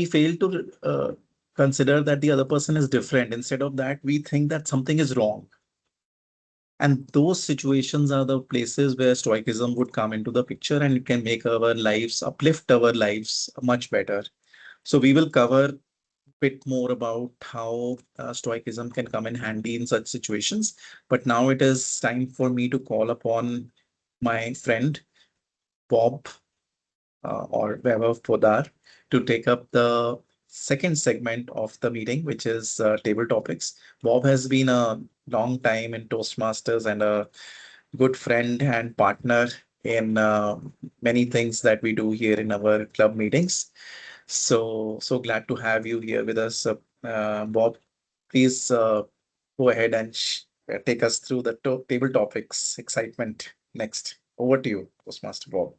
fail to consider that the other person is different. Instead of that, we think that something is wrong. And those situations are the places where Stoicism would come into the picture, and it can make our lives, uplift our lives much better. So we will cover bit more about how Stoicism can come in handy in such situations. But now it is time for me to call upon my friend Bob, or Vaibhav Podar, to take up the second segment of the meeting, which is table topics. Bob has been a long time in Toastmasters and a good friend and partner in many things that we do here in our club meetings. So glad to have you here with us, Bob. Please go ahead and take us through the table topics excitement next. Over to you, Toastmaster Bob.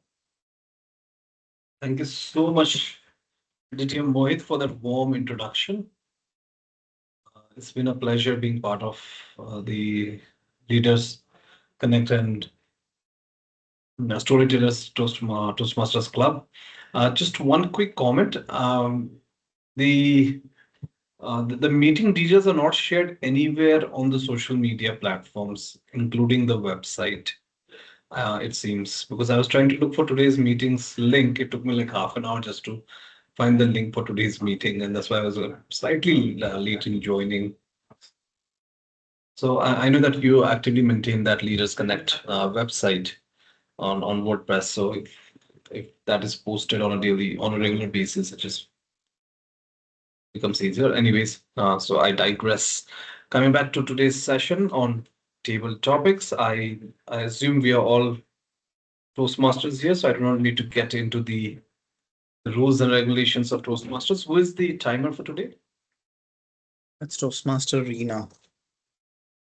Thank you so much, DTM Mohit, for that warm introduction. It's been a pleasure being part of the Leaders Connect and Storytellers Toastmasters Club. Just one quick comment. The The meeting details are not shared anywhere on the social media platforms, including the website. It seems because I was trying to look for today's meeting's link. It took me like half an hour just to find the link for today's meeting, and that's why I was slightly late in joining. So I know that you actively maintain that Leaders Connect website on WordPress. So if that is posted on a regular basis, it just becomes easier. Anyways, so I digress. Coming back to today's session on table topics, I assume we are all Toastmasters here, so I do not need to get into the rules and regulations of Toastmasters. Who is the timer for today? That's Toastmaster Reena.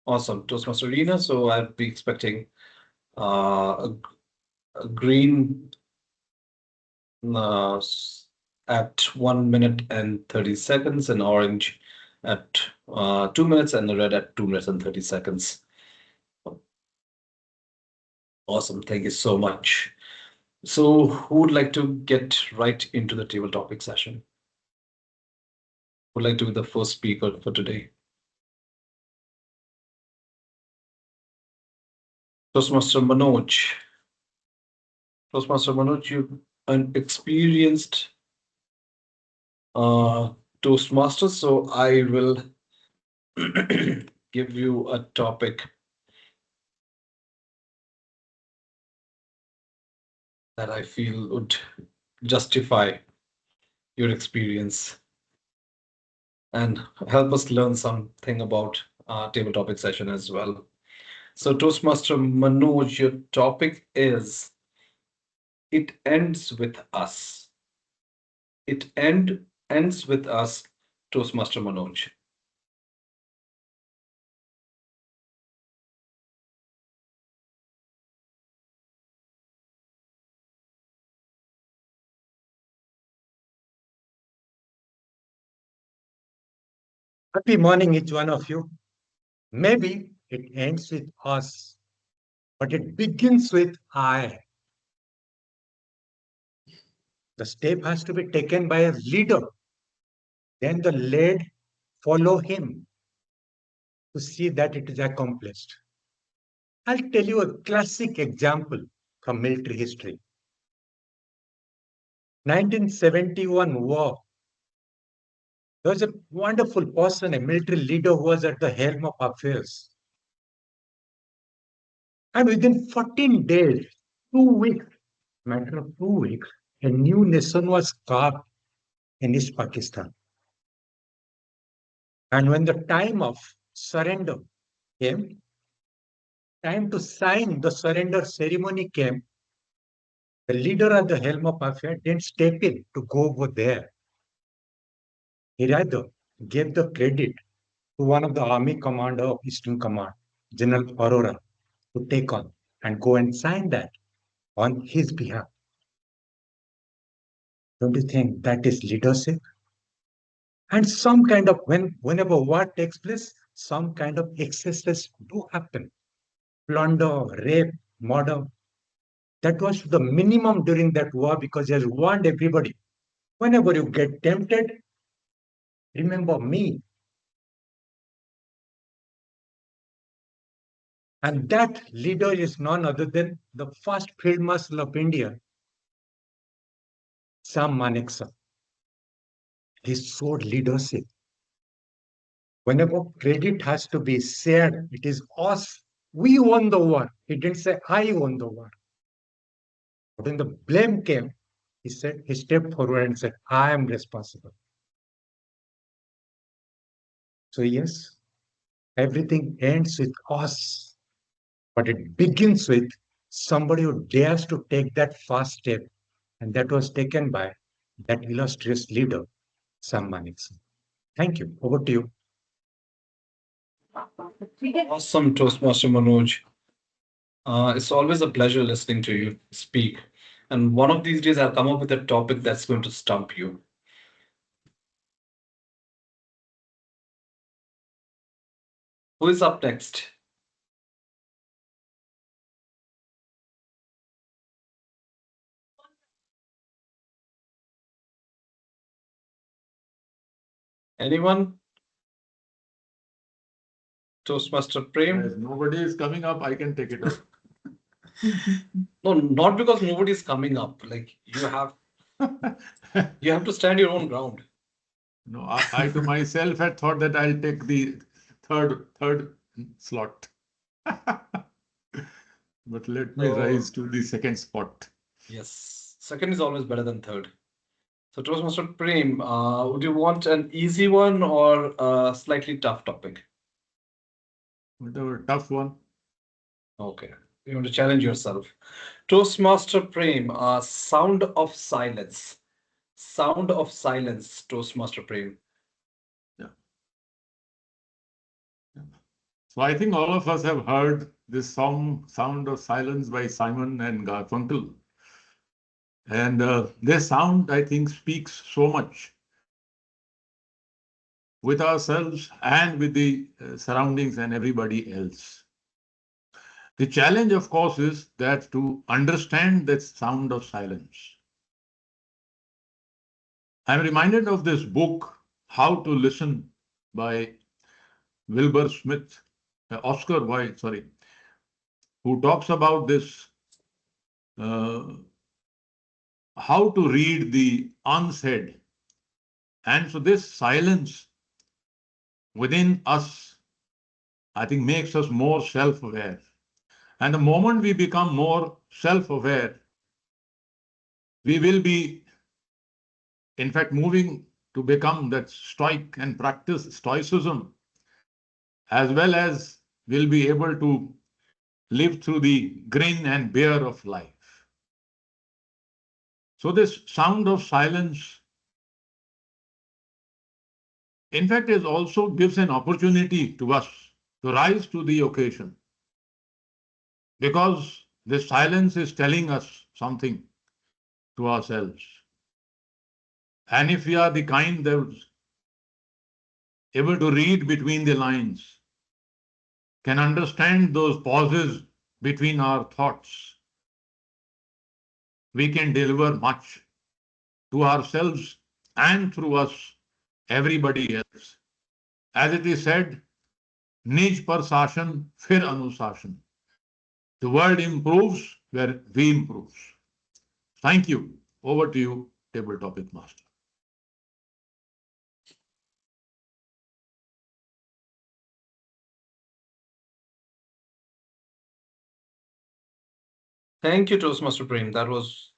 Awesome, Toastmaster Arena. So I'll be expecting a green uh, at 1 minute and 30 seconds, and orange at 2 minutes, and the red at 2 minutes and 30 seconds. Awesome. Thank you so much. So, who would like to get right into the table topic session? Would like to be the first speaker for today? Toastmaster Manoj. Toastmaster Manoj, you an experienced Toastmaster, so I will give you a topic that I feel would justify your experience and help us learn something about table topic session as well. So Toastmaster Manoj, your topic is It Ends With Us. Ends with us, Toastmaster Manoj. Happy morning, each one of you. Maybe it ends with us, but it begins with I. The step has to be taken by a leader. Then the led follow him to see that it is accomplished. I'll tell you a classic example from military history. 1971 war. There was a wonderful person, a military leader who was at the helm of affairs. And within 14 days, 2 weeks, matter of 2 weeks, a new nation was carved in East Pakistan. And when the time of surrender came, time to sign the surrender ceremony came, the leader at the helm of affairs didn't step in to go over there. He rather gave the credit to one of the army commander of Eastern Command, General Aurora, to take on and go and sign that on his behalf. Don't you think that is leadership? And some kind of whenever war takes place, some kind of excesses do happen. Plunder, rape, murder. That was the minimum during that war because he has warned everybody. Whenever you get tempted, remember me. And that leader is none other than the first Field Marshal of India, Sam Manekshaw. He showed leadership. Whenever credit has to be shared, it is us. We won the war. He didn't say, I won the war. But when the blame came, he stepped forward and said, I am responsible. So, yes, everything ends with us, but it begins with somebody who dares to take that first step. And that was taken by that illustrious leader, Sam Manekshaw. Thank you. Over to you. Awesome, Toastmaster Manoj. It's always a pleasure listening to you speak. And one of these days, I'll come up with a topic that's going to stump you. Who is up next? Anyone? Toastmaster Prem. As nobody is coming up, I can take it up. No, not because nobody is coming up. Like you have to stand your own ground. No, I to myself had thought that I'll take the third slot. But let me So rise to the second spot. yes, second is always better than third. So Toastmaster Prem, would you want an easy one or a slightly tough topic? Whatever, tough one. Okay, you want to challenge yourself. Toastmaster Prem, sound of silence. Sound of silence, Toastmaster Prem. Yeah. Yeah. So I think all of us have heard this song, Sound of Silence by Simon and Garfunkel. And their sound, I think, speaks so much with ourselves and with the surroundings and everybody else. The challenge, of course, is that to understand that sound of silence. I'm reminded of this book, How to Listen by Wilbur Smith, Oscar Wilde, sorry, who talks about this, how to read the unsaid. And so this silence within us, I think, makes us more self-aware. And the moment we become more self-aware, we will be, in fact, moving to become that stoic and practice stoicism, as well as will be able to live through the grin and bear of life. So this sound of silence, in fact, is also gives an opportunity to us to rise to the occasion, because this silence is telling us something to ourselves. And if we are the kind that's able to read between the lines, can understand those pauses between our thoughts, we can deliver much to ourselves and through us, everybody else. As it is said, Nij par sashan, fir anusashan. The world improves where we improve. Thank you. Over to you, Table Topic Master. Thank you, Toastmaster Prem. That was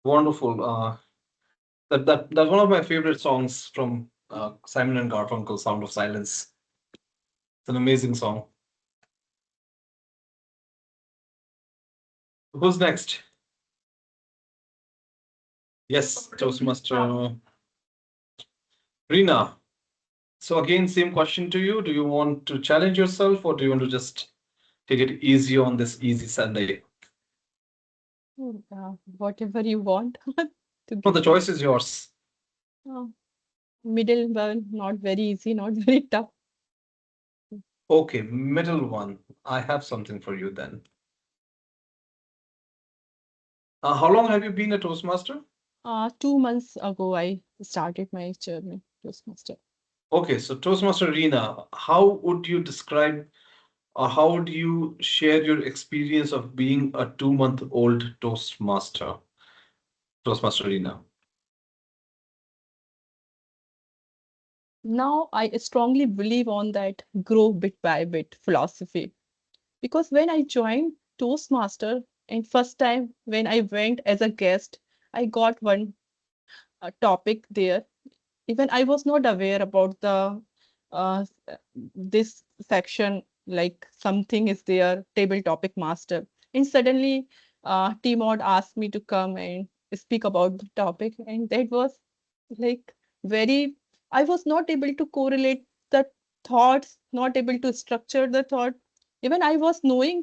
wonderful. That's one of my favorite songs from Simon and Garfunkel, "Sound of Silence." It's an amazing song. Who's next? Yes, Toastmaster Rina. So again, same question to you. Do you want to challenge yourself, or do you want to just take it easy on this easy Sunday? Whatever you want to No, the give. choice is yours. Uh, Middle one, not very easy, not very tough. Okay, middle one. I have something for you then. How long have you been a Toastmaster? 2 months ago, I started my journey Toastmaster. Okay, so Toastmaster Rina, how would you describe or how would you share your experience of being a 2-month-old Toastmaster? Toastmaster Rina. Now I strongly believe on that grow bit by bit philosophy, because when I joined Toastmaster and first time when I went as a guest, I got one topic there. Even I was not aware about the this section, like something is there, table topic master. And suddenly Timod asked me to come and speak about the topic. And that was like very, I was not able to correlate the thoughts, not able to structure the thought. Even I was knowing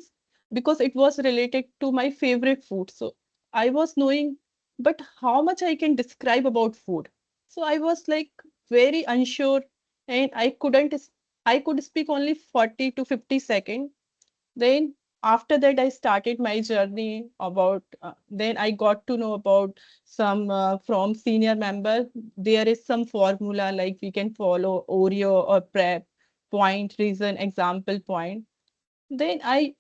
because it was related to my favorite food. So I was knowing, but how much I can describe about food. So I was like very unsure, and I could speak only 40 to 50 seconds. Then after that, I started my journey about, then I got to know about some from senior member. There is some formula like we can follow Oreo or prep. point, reason, example point. Then I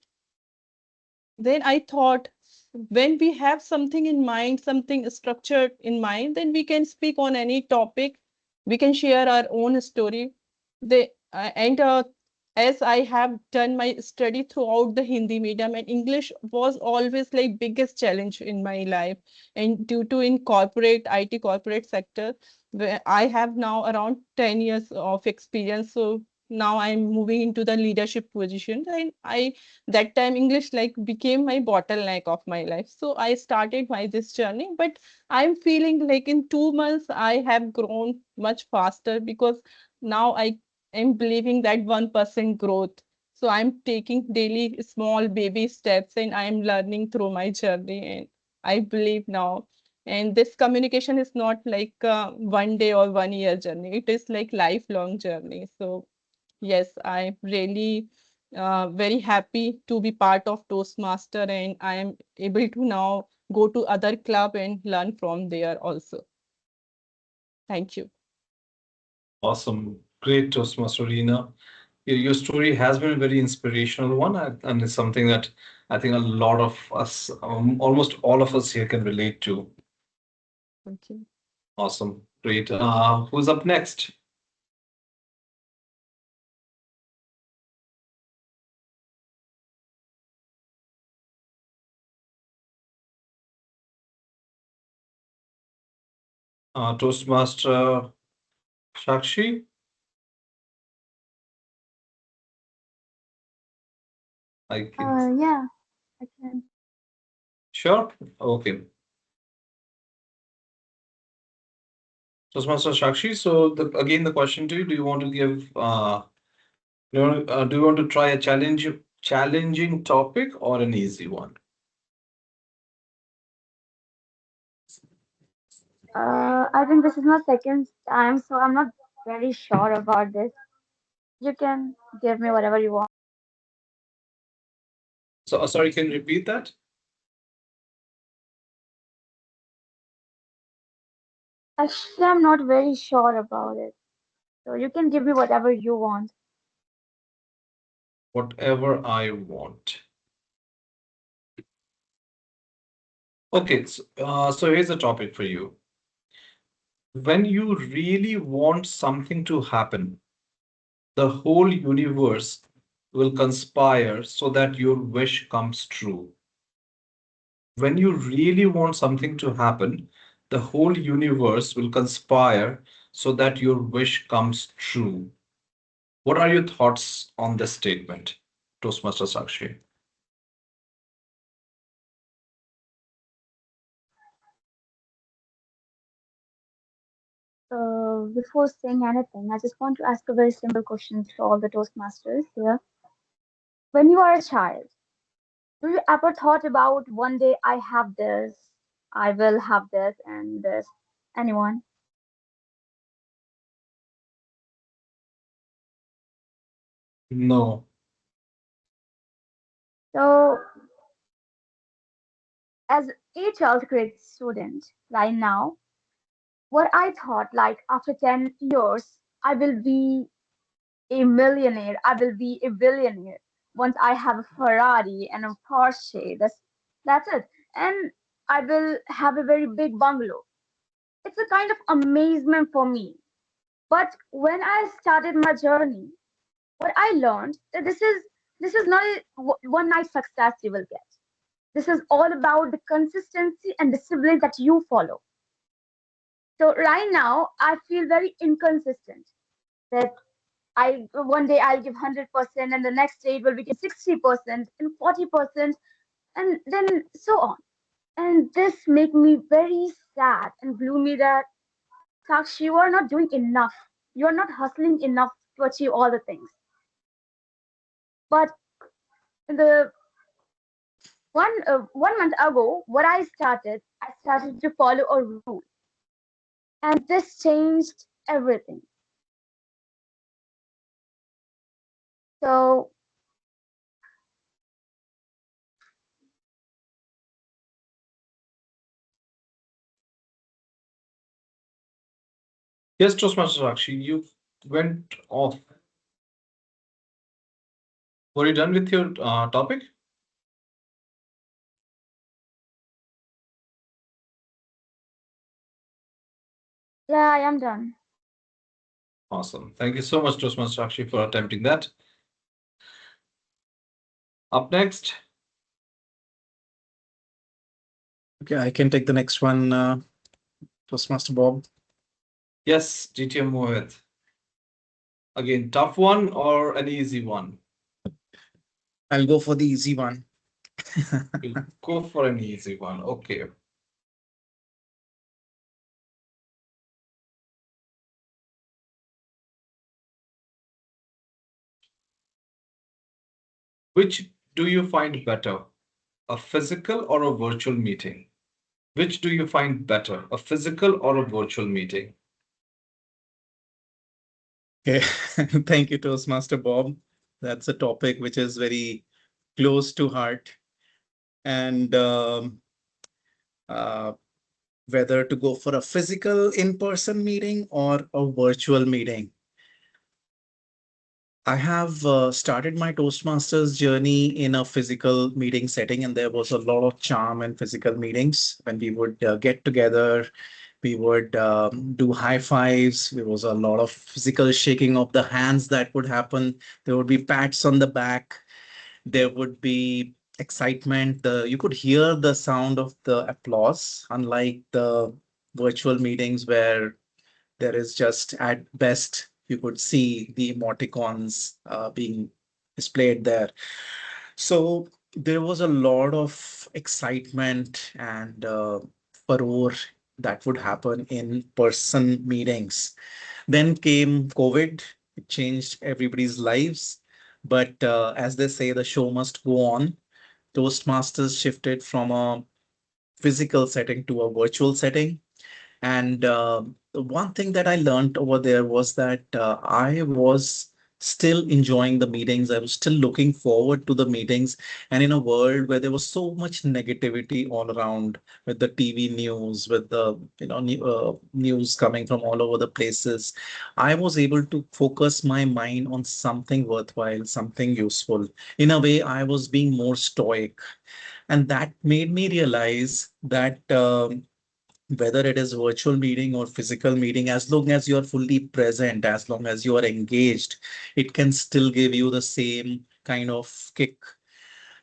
then I thought, when we have something in mind, something structured in mind, then we can speak on any topic. We can share our own story. And as I have done my study throughout the Hindi medium, and English was always like biggest challenge in my life. And due to in corporate IT corporate sector, where I have now around 10 years of experience. So now I'm moving into the leadership position, and I that time English like became my bottleneck of my life. So I started my this journey, but I'm feeling like in 2 months I have grown much faster, because now I am believing that 1% growth. So I'm taking daily small baby steps, and I'm learning through my journey, and I believe now. And this communication is not like a 1 day or 1 year journey. It is like lifelong journey. So yes, I'm really very happy to be part of Toastmaster, and I am able to now go to other club and learn from there also. Thank you. Awesome. Great, Toastmaster Reena. Your story has been a very inspirational one, and it's something that I think a lot of us, almost all of us here, can relate to. Thank you. Awesome. Great. Who's up next? Toastmaster Shakshi? I can. Yeah, I can. Sure. Okay. Toastmaster Shakshi. So again, the question to you: do you want to give? Do you want to try a challenging topic or an easy one? I think this is my second time, so I'm not very sure about this. You can give me whatever you want. So sorry, can you repeat that? Actually, I'm not very sure about it. So you can give me whatever you want. Whatever I want. Okay. So here's the topic for you. When you really want something to happen, the whole universe will conspire so that your wish comes true. When you really want something to happen, the whole universe will conspire so that your wish comes true. What are your thoughts on this statement, Toastmaster Sakshi? Before saying anything, I just want to ask a very simple question to all the Toastmasters here. When you are a child, do you ever thought about one day I have this, I will have this and this? Anyone? No. So, as a 12th grade student right now, what I thought, like after 10 years, I will be a millionaire, I will be a billionaire. Once I have a Ferrari and a Porsche, that's it. And I will have a very big bungalow. It's a kind of amazement for me. But when I started my journey, what I learned that this is not a one night success you will get. This is all about the consistency and discipline that you follow. So right now, I feel very inconsistent. That I one day I'll give 100%, and the next day it will become 60% and 40%, and then so on. And this make me very sad and gloomy that Sakshi, you are not doing enough. You are not hustling enough to achieve all the things. But in the 1 month ago, what I started to follow a rule, and this changed everything. So Yes, Toastmaster Sakshi, you went off. Were you done with your topic? Yeah, I am done. Awesome. Thank you so much, Toastmaster Sakshi, for attempting that. Up next, Okay, I can take the next one, Toastmaster Bob. yes, GTM Mohit. Again, tough one or an easy one? I'll go for the easy one. We'll go for an easy one. Okay. Which do you find better, a physical or a virtual meeting? Which do you find better, a physical or a virtual meeting? Okay, thank you, Toastmaster Bob. That's a topic which is very close to heart. And uh, whether to go for a physical in-person meeting or a virtual meeting. I have started my Toastmasters journey in a physical meeting setting, and there was a lot of charm in physical meetings when we would get together. We would do high fives. There was a lot of physical shaking of the hands that would happen. There would be pats on the back. There would be excitement. You could hear the sound of the applause, unlike the virtual meetings where there is just at best you could see the emoticons being displayed there. So there was a lot of excitement and furore that would happen in person meetings. Then came COVID. It changed everybody's lives, but as they say, the show must go on. Toastmasters shifted from a physical setting to a virtual setting, and the one thing that I learned over there was that I was still enjoying the meetings. I was still looking forward to the meetings. And in a world where there was so much negativity all around, with the TV news, with the news coming from all over the places, I was able to focus my mind on something worthwhile, something useful. In a way, I was being more stoic, and that made me realize that. Whether it is virtual meeting or physical meeting, as long as you are fully present, as long as you are engaged, it can still give you the same kind of kick.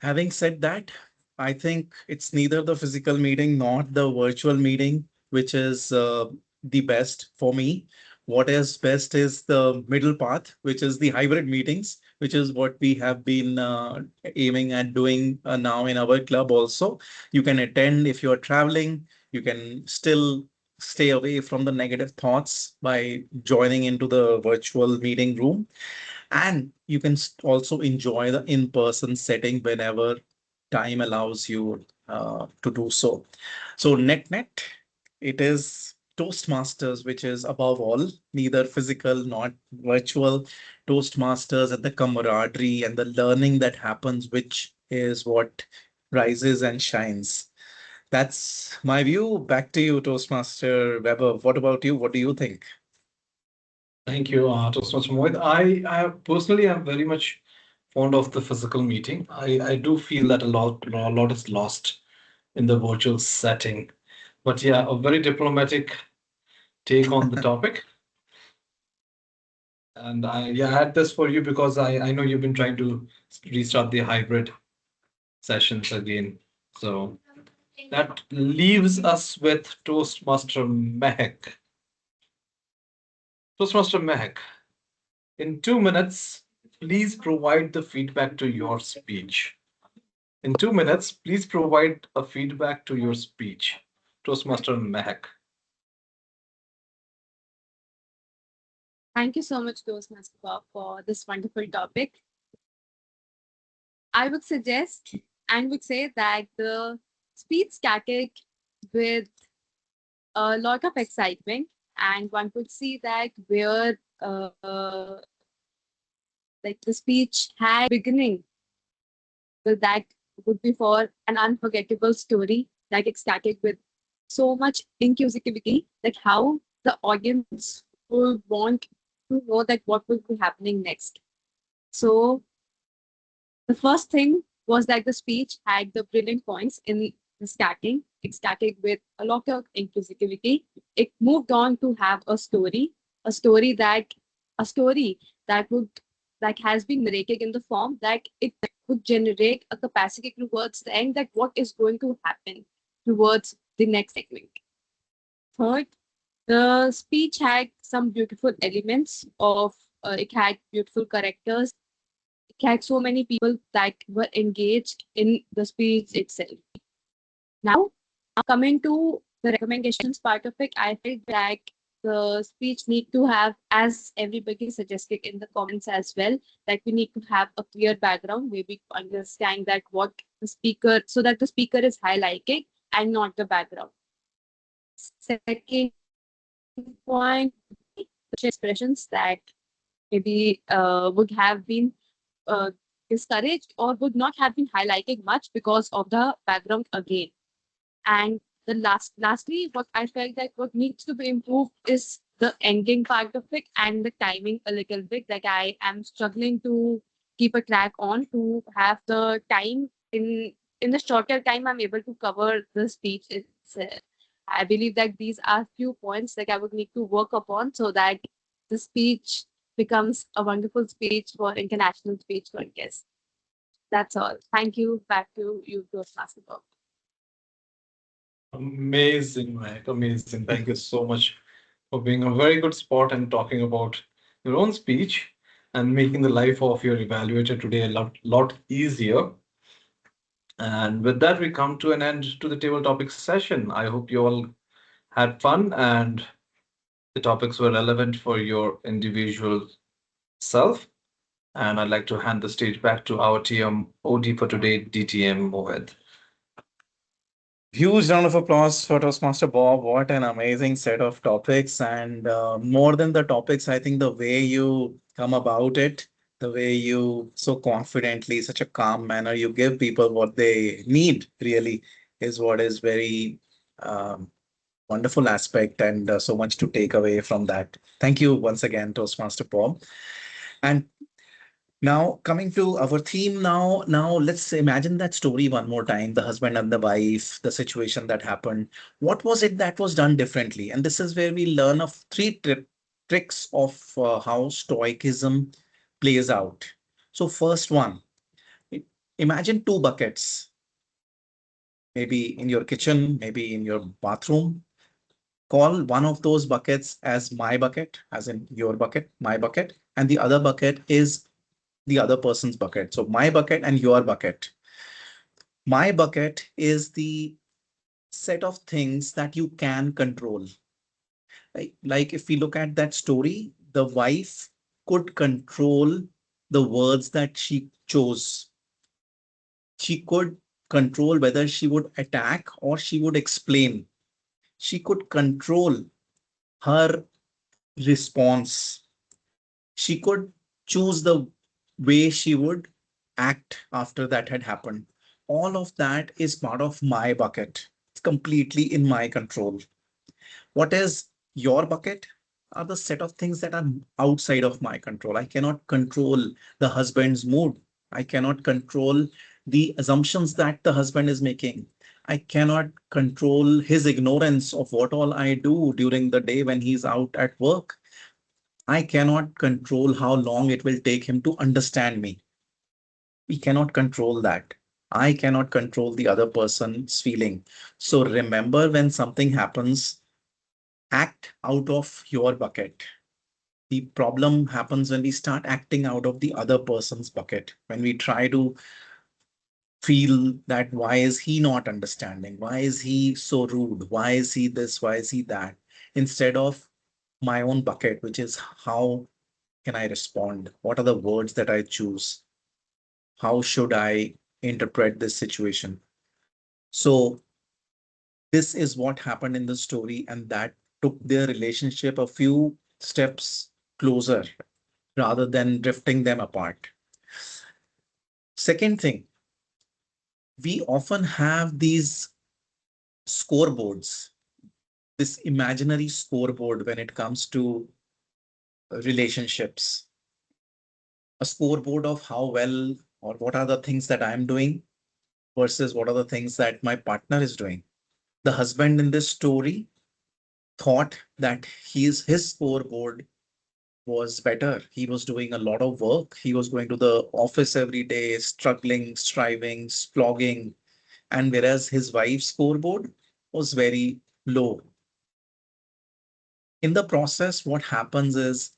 Having said that, I think it's neither the physical meeting nor the virtual meeting which is the best for me. What is best is the middle path, which is the hybrid meetings, which is what we have been aiming at doing now in our club also. You can attend if you're traveling, you can still stay away from the negative thoughts by joining into the virtual meeting room, and you can also enjoy the in-person setting whenever time allows you to do so. So net it is Toastmasters which is above all, neither physical nor virtual. Toastmasters and the camaraderie and the learning that happens, which is what rises and shines. That's my view. Back to you, Toastmaster Weber. What about you? What do you think? Thank you, Toastmaster Mohit. I personally am very much fond of the physical meeting. I do feel that a lot is lost in the virtual setting. But yeah, a very diplomatic take on the topic. And I had this for you because I know you've been trying to restart the hybrid sessions again. So that leaves us with Toastmaster Mehak. Toastmaster Mehak, in 2 minutes, please provide the feedback to your speech. In 2 minutes, please provide a feedback to your speech. Toastmaster Mehak. Thank you so much, Toastmaster Bob, for this wonderful topic. I would suggest and would say that the speed static with a lot of excitement, and one could see that where like the speech had beginning, well, that would be for an unforgettable story that ecstatic with so much inclusivity that how the audience would want to know that what will be happening next. So The first thing was that the speech had the brilliant points in the starting. It started with a lot of inclusivity. It moved on to have a story that a story that would that has been narrated in the form that it would generate a capacity towards the end that what is going to happen towards the next segment. Third, the speech had some beautiful elements of it had beautiful characters. It had so many people that were engaged in the speech itself. Now, coming to the recommendations part of it, I felt that the speech need to have, as everybody suggested in the comments as well, that we need to have a clear background where we understand that what the speaker, so that the speaker is highlighting and not the background. Second point, expressions that maybe would have been uh, discouraged or would not have been highlighted much because of the background again. And lastly, what I felt that what needs to be improved is the ending part of it and the timing a little bit. That I am struggling to keep a track on to have the time in the shorter time I'm able to cover the speech itself. I believe that these are few points that I would need to work upon so that the speech becomes a wonderful speech for international speech contest. That's all. Thank you. Back to you, Toastmaster Bob. Amazing, Mike. Amazing. Thank you so much for being a very good sport and talking about your own speech and making the life of your evaluator today a lot easier. And with that, we come to an end to the table topics session. I hope you all had fun and the topics were relevant for your individual self. And I'd like to hand the stage back to our TM OD for today, DTM Mohit. Huge round of applause for Toastmaster Bob. What an amazing set of topics. And more than the topics, I think the way you come about it, the way you so confidently, such a calm manner, you give people what they need really is what is very um, wonderful aspect and so much to take away from that. Thank you once again, Toastmaster Bob. And now, coming to our theme now let's imagine that story one more time, the husband and the wife, the situation that happened. What was it that was done differently? And this is where we learn of three tricks of how stoicism plays out. So first one, i- imagine two buckets, maybe in your kitchen, maybe in your bathroom. Call one of those buckets as my bucket, as in your bucket, my bucket, and the other bucket is the other person's bucket. So my bucket and your bucket. My bucket is the set of things that you can control. Like if we look at that story, the wife could control the words that she chose. She could control whether she would attack or she would explain. She could control her response. She could choose the way she would act after that had happened. All of that is part of my bucket. It's completely in my control. What is your bucket? Are the set of things that are outside of my control. I cannot control the husband's mood. I cannot control the assumptions that the husband is making. I cannot control his ignorance of what all I do during the day when he's out at work. I cannot control how long it will take him to understand me. We cannot control that. I cannot control the other person's feeling. So remember, when something happens, act out of your bucket. The problem happens when we start acting out of the other person's bucket, when we try to feel that why is he not understanding? Why is he so rude? Why is he this? Why is he that? Instead of my own bucket, which is how can I respond? What are the words that I choose? How should I interpret this situation? So this is what happened in the story, and that took their relationship a few steps closer rather than drifting them apart. Second thing, we often have these scoreboards, this imaginary scoreboard when it comes to relationships, a scoreboard of how well or what are the things that I'm doing versus what are the things that my partner is doing. The husband in this story thought that his scoreboard was better. He was doing a lot of work. He was going to the office every day, struggling, striving, slogging. And whereas his wife's scoreboard was very low. In the process, what happens is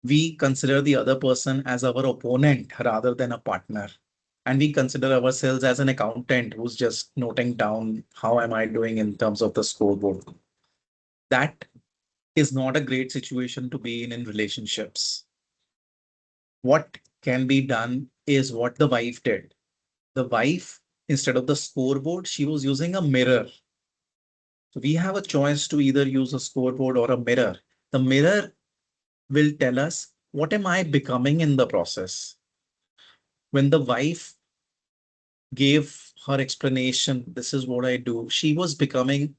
we consider the other person as our opponent rather than a partner. And we consider ourselves as an accountant who's just noting down how am I doing in terms of the scoreboard. That is not a great situation to be in relationships. What can be done is what the wife did. The wife, instead of the scoreboard, she was using a mirror. So we have a choice to either use a scoreboard or a mirror. The mirror will tell us what am I becoming in the process. When the wife gave her explanation, this is what I do, she was becoming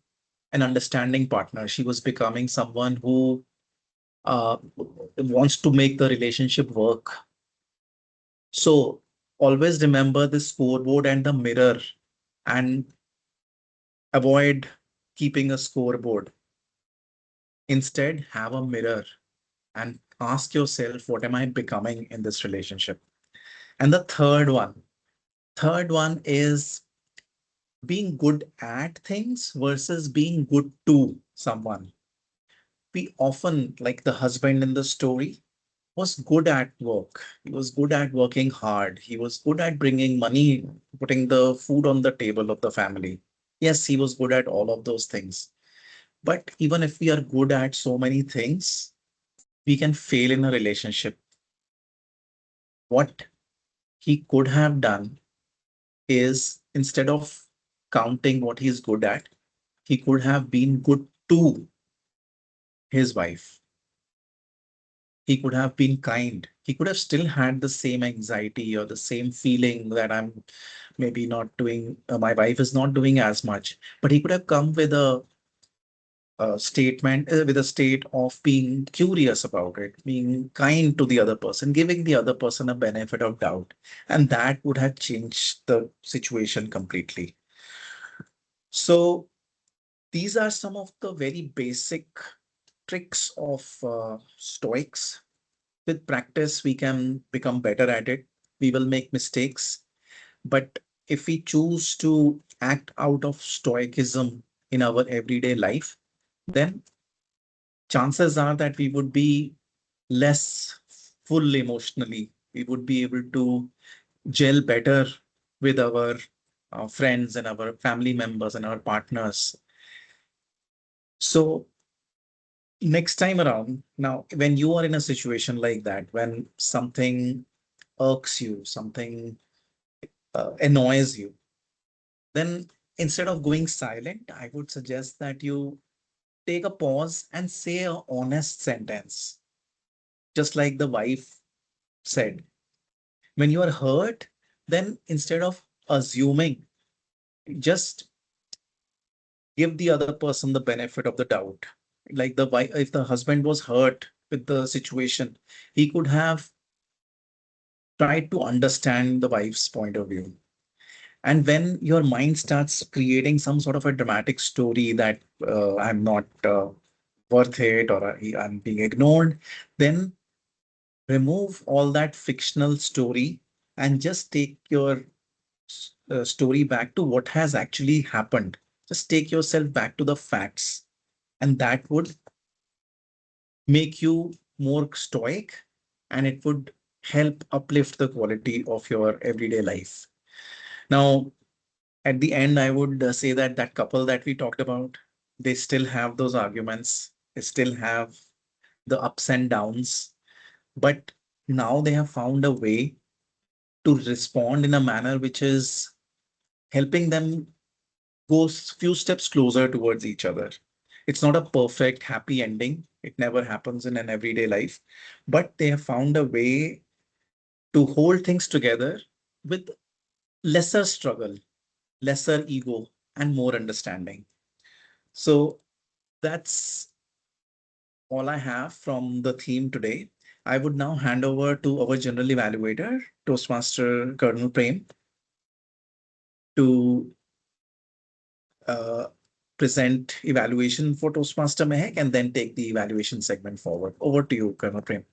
an understanding partner. She was becoming someone who wants to make the relationship work. So always remember the scoreboard and the mirror and avoid keeping a scoreboard. Instead, have a mirror and ask yourself, what am I becoming in this relationship? And the third one is being good at things versus being good to someone. We often, like the husband in the story, was good at work. He was good at working hard. He was good at bringing money, putting the food on the table of the family. Yes, he was good at all of those things. But even if we are good at so many things, we can fail in a relationship. What he could have done is instead of counting what he's good at, he could have been good to his wife. He could have been kind. He could have still had the same anxiety or the same feeling that I'm maybe not doing, my wife is not doing as much, but he could have come with a statement, with a state of being curious about it, being kind to the other person, giving the other person a benefit of doubt. And that would have changed the situation completely. So these are some of the very basic tricks of Stoics. With practice, we can become better at it. We will make mistakes. But if we choose to act out of Stoicism in our everyday life, then chances are that we would be less full emotionally. We would be able to gel better with our friends and our family members and our partners. So next time around, now, when you are in a situation like that, when something irks you, something annoys you, then instead of going silent, I would suggest that you take a pause and say a honest sentence, just like the wife said. When you are hurt, then instead of assuming, just give the other person the benefit of the doubt. Like the wife, if the husband was hurt with the situation, he could have tried to understand the wife's point of view. And when your mind starts creating some sort of a dramatic story that I'm not worth it or I'm being ignored, then remove all that fictional story and just take your story back to what has actually happened. Just take yourself back to the facts, and that would make you more stoic and it would help uplift the quality of your everyday life. Now, at the end, I would say that that couple that we talked about, they still have those arguments, they still have the ups and downs, but now they have found a way to respond in a manner which is helping them go few steps closer towards each other. It's not a perfect happy ending. It never happens in an everyday life, but they have found a way to hold things together with lesser struggle, lesser ego, and more understanding. So that's all I have from the theme today. I would now hand over to our general evaluator, Toastmaster Colonel Prem, to uh, present evaluation for Toastmaster Mehak and then take the evaluation segment forward. Over to you, Colonel Prem.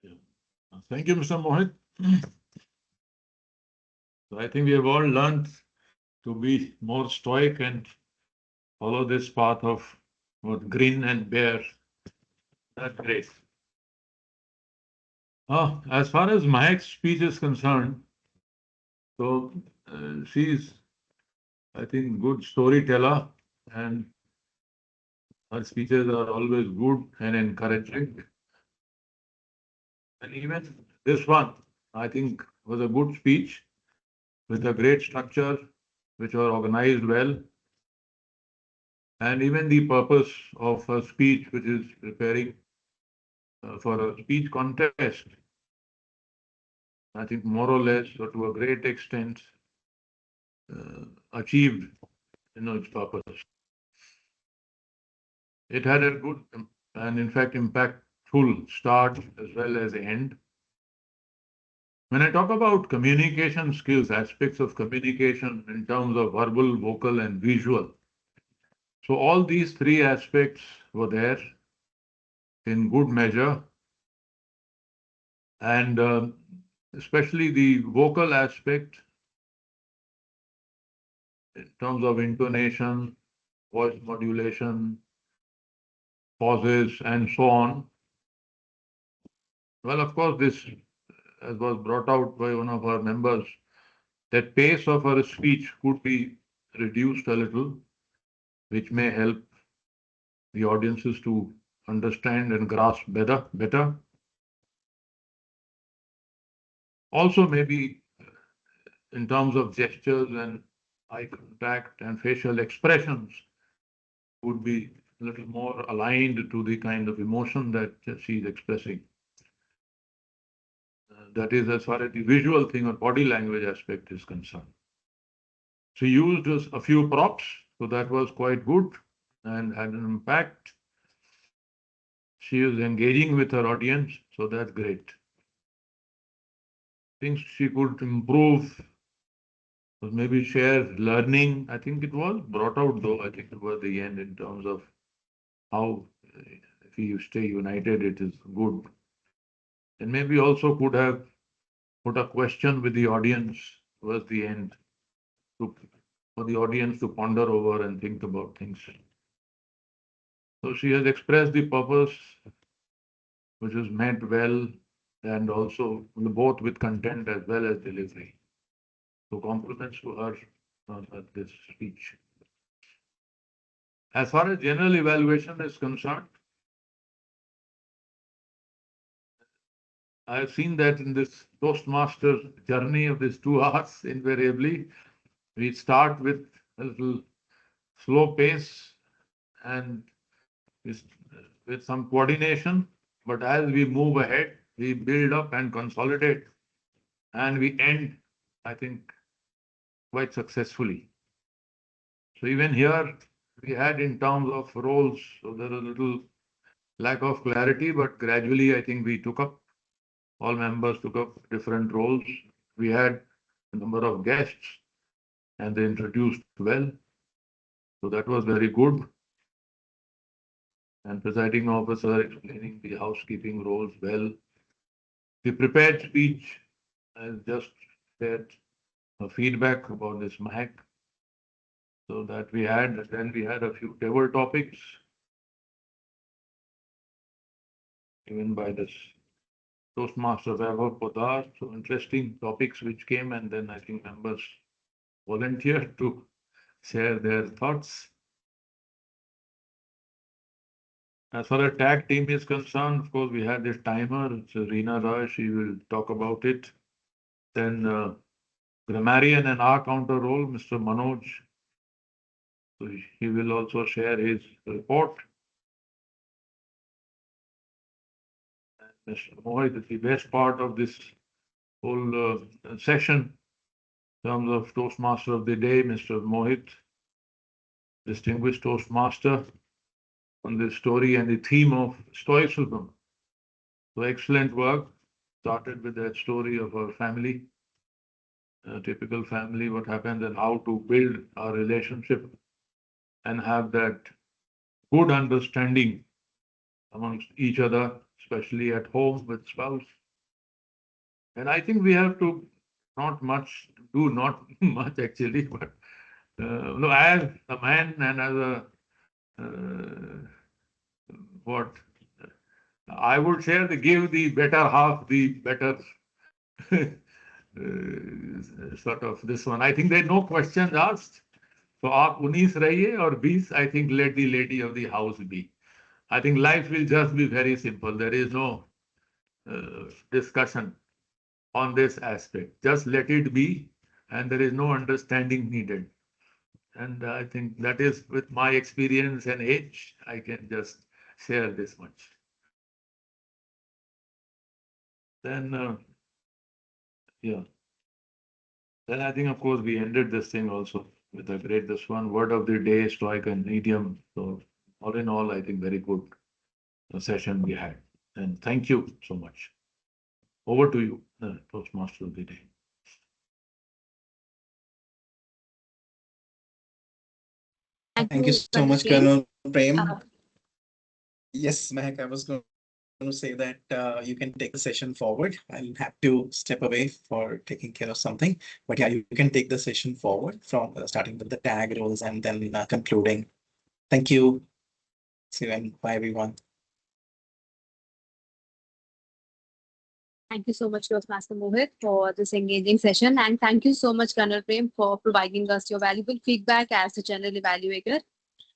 Yeah. Thank you, Mr. Mohit. So I think we have all learned to be more stoic and follow this path of what grin and bear. That's great. As far as Mahek's speech is concerned, so she's, I think, good storyteller, and her speeches are always good and encouraging. And even this one, I think, was a good speech with a great structure, which was organized well. And even the purpose of her speech, which is preparing for a speech contest, I think more or less or to a great extent achieved its purpose. It had a good and in fact impactful start as well as end. When I talk about communication skills, aspects of communication in terms of verbal, vocal, and visual, so all these three aspects were there in good measure, and especially the vocal aspect in terms of intonation, voice modulation, pauses, and so on. Well, of course, this, as was brought out by one of our members, that pace of her speech could be reduced a little, which may help the audiences to understand and grasp better. Also, maybe in terms of gestures and eye contact and facial expressions would be a little more aligned to the kind of emotion that she's expressing. That is as far as the visual thing or body language aspect is concerned. She used a few props, so that was quite good and had an impact. She is engaging with her audience, so that's great. Things she could improve, or maybe share learning. I think it was brought out though, I think towards the end in terms of how if you stay united, it is good. And maybe also could have put a question with the audience towards the end to, for the audience to ponder over and think about things. So she has expressed the purpose, which is met well, and also both with content as well as delivery. So compliments to her on this speech. As far as general evaluation is concerned, I have seen that in this Toastmaster journey of these 2 hours, invariably, we start with a little slow pace and with some coordination, but as we move ahead, we build up and consolidate, and we end, I think, quite successfully. So even here, we had in terms of roles, so there was a little lack of clarity, but gradually I think we took up, all members took up different roles. We had a number of guests and they introduced well. So that was very good. And presiding officer explaining the housekeeping roles well. The prepared speech has just shared a feedback about this MAC. So that we had, then we had a few table topics given by this Toastmaster Vaibhav Podar. So interesting topics which came, and then I think members volunteered to share their thoughts. As far as tag team is concerned, of course, we had this timer. It's Reena Roy. She will talk about it. Then grammarian and R counter role, Mr. Manoj. So he will also share his report. And Mr. Mohit, the best part of this whole session in terms of Toastmaster of the day, Mr. Mohit. distinguished Toastmaster on this story and the theme of Stoicism. So excellent work. Started with that story of our family, a typical family, what happens and how to build our relationship and have that good understanding amongst each other, especially at home with spouse. And I think we have to not much actually, but no, as a man and as a what I would say, the give the better half, the better sort of this one. I think there are no questions asked. So आप 19 रहिए और 20, I think let the lady of the house be. I think life will just be very simple. There is no discussion on this aspect. Just let it be, and there is no understanding needed. And I think that is with my experience and age, I can just share this much. Then, yeah. Then I think, of course, we ended this thing also with a great, this one word of the day, stoic and idiom. So, all in all, I think very good session we had. And thank you so much. Over to you, the Toastmaster of the day. Thank Thank you you, so Colonel much, Prem. Colonel Prem. Uh, Yes, Mehak, I was going to say that you can take the session forward. I'll have to step away for taking care of something. But yeah, you can take the session forward from starting with the tag roles and then concluding. Thank you. See you and bye, everyone. Thank you so much, Toastmaster Mohit, for this engaging session. And thank you so much, Colonel Prem, for providing us your valuable feedback as the general evaluator.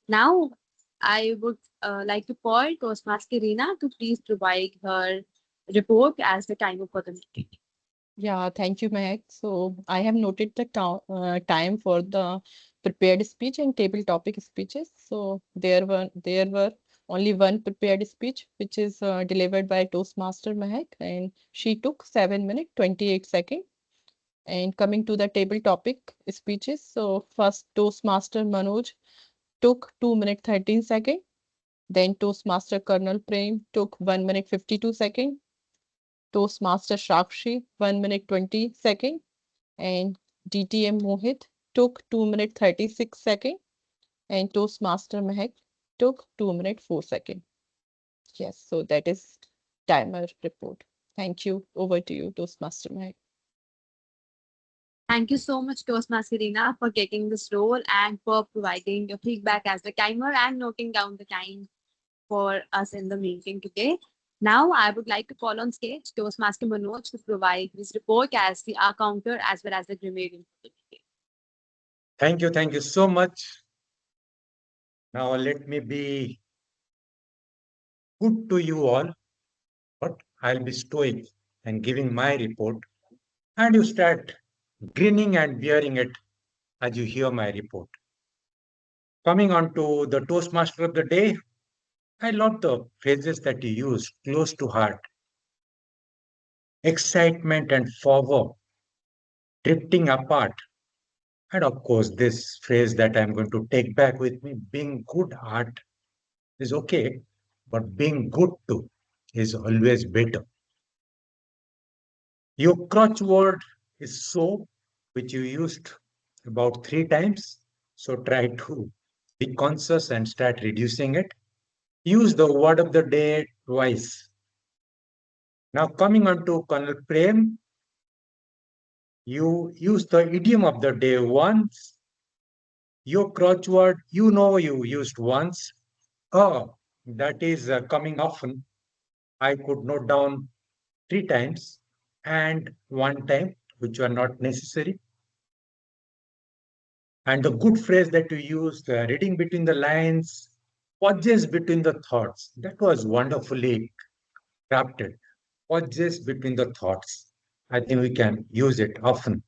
Now, I would like to call Toastmaster Reena to please provide her report as the timer for the meeting. Yeah, thank you, Mehak. So I have noted the time for the prepared speech and table topic speeches. So there were only one prepared speech, which is delivered by Toastmaster Mehak, and she took 7 minutes 28 seconds. And coming to the table topic speeches, so first Toastmaster Manoj took 2 minutes 13 seconds. Then Toastmaster Colonel Prem took 1 minute 52 seconds. Toastmaster Shakshi 1 minute 20 seconds. And DTM Mohit took 2 minutes 36 seconds. And Toastmaster Mehak took 2 minutes 4 seconds. Yes, so that is timer report. Thank you. Over to you, Toastmaster Mehak. Thank you so much, Toastmaster Reena, for taking this role and for providing your feedback as the timer and noting down the time for us in the meeting today. Now, I would like to call on stage Toastmaster Manoj to provide his report as the R counter as well as the grammarian for the meeting. Thank you so much. Now let me be good to you all, but I'll be stoic and giving my report, and you start grinning and bearing it as you hear my report. Coming on to the Toastmaster of the day, I love the phrases that you use close to heart. Excitement and fervor, drifting apart. And of course, this phrase that I'm going to take back with me, being good art is okay, but being good too is always better. Your crutch word is soap, which you used about 3 times. So try to be conscious and start reducing it. Use the word of the day twice. Now coming on to Colonel Prem, you use the idiom of the day once. Your crutch word, you used once. Oh, that is coming often. I could note down 3 times and 1 time, which were not necessary. And the good phrase that you used, reading between the lines, pauses between the thoughts, that was wonderfully crafted. Pauses between the thoughts. I think we can use it often.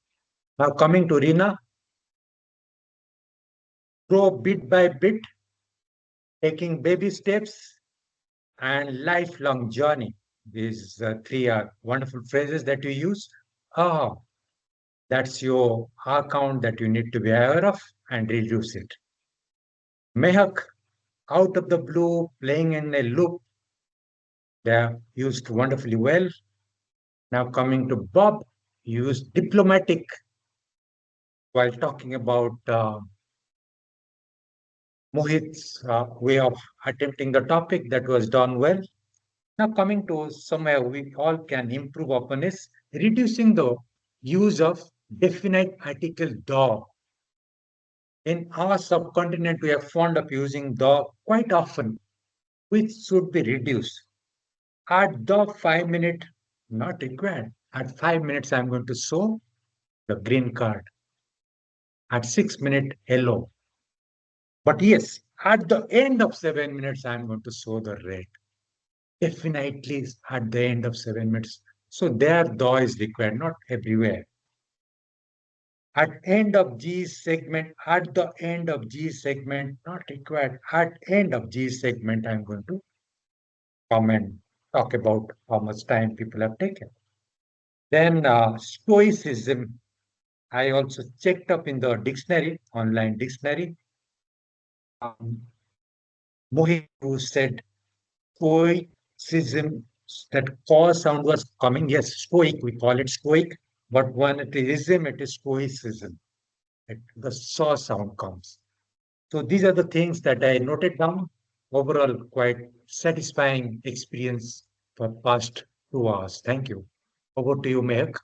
Now coming to Rina, grow bit by bit, taking baby steps and lifelong journey. These three are wonderful phrases that you use. Ah, that's your account that you need to be aware of and reduce it. Mehak, out of the blue, playing in a loop, they are used wonderfully well. Now coming to Bob, used diplomatic while talking about Mohit's way of attempting the topic that was done well. Now coming to somewhere we all can improve upon is reducing the use of definite article the. In our subcontinent, we are fond of using the quite often, which should be reduced. At the 5 minute, not required. At 5 minutes, I'm going to show the green card. At 6 minute, yellow. But yes, at the end of 7 minutes, I'm going to show the red. Definitely at the end of 7 minutes. So there, the is required, not everywhere. At end of G segment, at the end of G segment, not required. At end of G segment, I'm going to come and talk about how much time people have taken. Then stoicism, I also checked up in the dictionary, online dictionary. Mohit, who said stoicism, that core sound was coming. Yes, stoic, we call it stoic, but when it is ism, it is stoicism. The saw sound comes. So these are the things that I noted down. Overall, quite satisfying experience for past 2 hours. Thank you. Over to you, Mehak.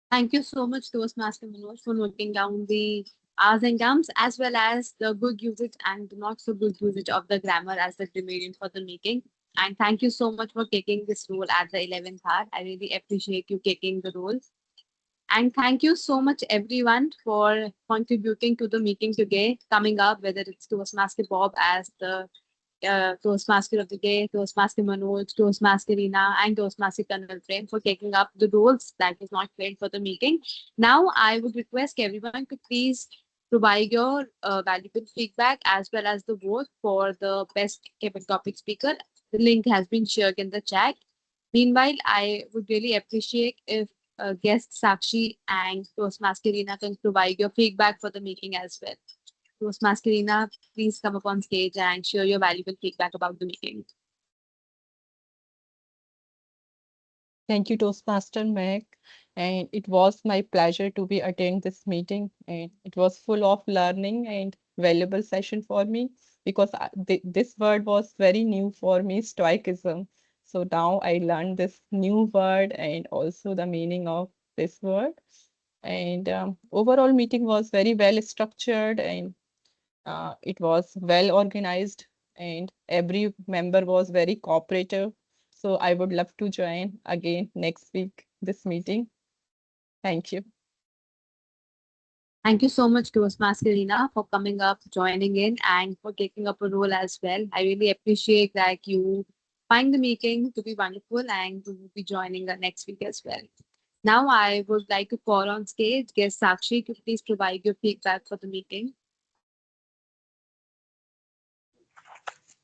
Thank you so much, Toastmaster Manoj, for noting down the R's and gums as well as the good usage and the not so good usage of the grammar as the grammairian for the making. And thank you so much for taking this role at the 11th hour. I really appreciate you taking the role. And thank you so much, everyone, for contributing to the meeting today. Coming up, whether it's Toastmaster Bob as the Toastmaster of the Day, Toastmaster Manoj, Toastmaster Reena, and Toastmaster Colonel Prem for taking up the roles that was not played for the meeting. Now, I would request everyone to please provide your valuable feedback as well as the vote for the best kept topic speaker. The link has been shared in the chat. Meanwhile, I would really appreciate if guest Sakshi and Toastmaster Reena can provide your feedback for the meeting as well. Toastmaster Reena, please come up on stage and share your valuable feedback about the meeting. Thank you, Toastmaster Meg. And it was my pleasure to be attending this meeting. And it was full of learning and valuable session for me because this word was very new for me, stoicism. So now I learned this new word and also the meaning of this word. And overall meeting was very well structured and it was well organized and every member was very cooperative. So I would love to join again next week this meeting. Thank you. Thank you so much, Toastmaster Reena, for coming up, joining in, and for taking up a role as well. I really appreciate that you find the meeting to be wonderful and to be joining next week as well. Now, I would like to call on stage guest Sakshi to please provide your feedback for the meeting.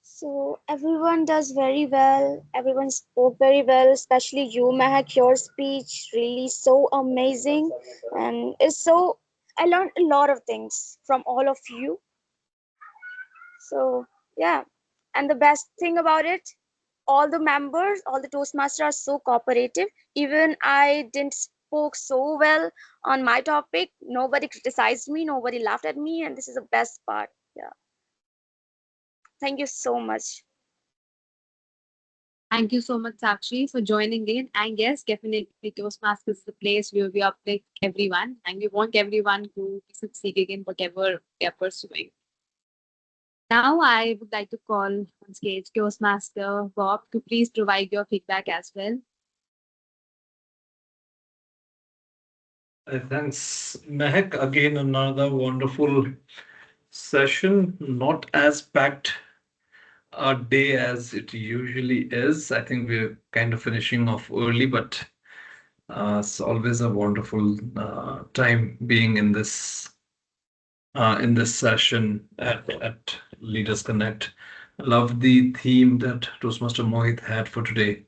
So everyone does very well. Everyone spoke very well, especially you, Mehak. Your speech really so amazing, and it's so. I learned a lot of things from all of you. So yeah, and the best thing about it, all the members, all the Toastmasters are so cooperative. Even I didn't spoke so well on my topic. Nobody criticized me. Nobody laughed at me, and this is the best part. Yeah. Thank you so much. Thank you so much, Sakshi, for joining in. And yes, definitely Toastmasters is the place where we uplift everyone and we want everyone to succeed in whatever they are pursuing. Now, I would like to call on stage Toastmaster Bob to please provide your feedback as well. Thanks, Mehak. Again, another wonderful session. Not as packed a day as it usually is. I think we're kind of finishing off early, but it's always a wonderful time being in this session at Leaders Connect. I love the theme that Toastmaster Mohit had for today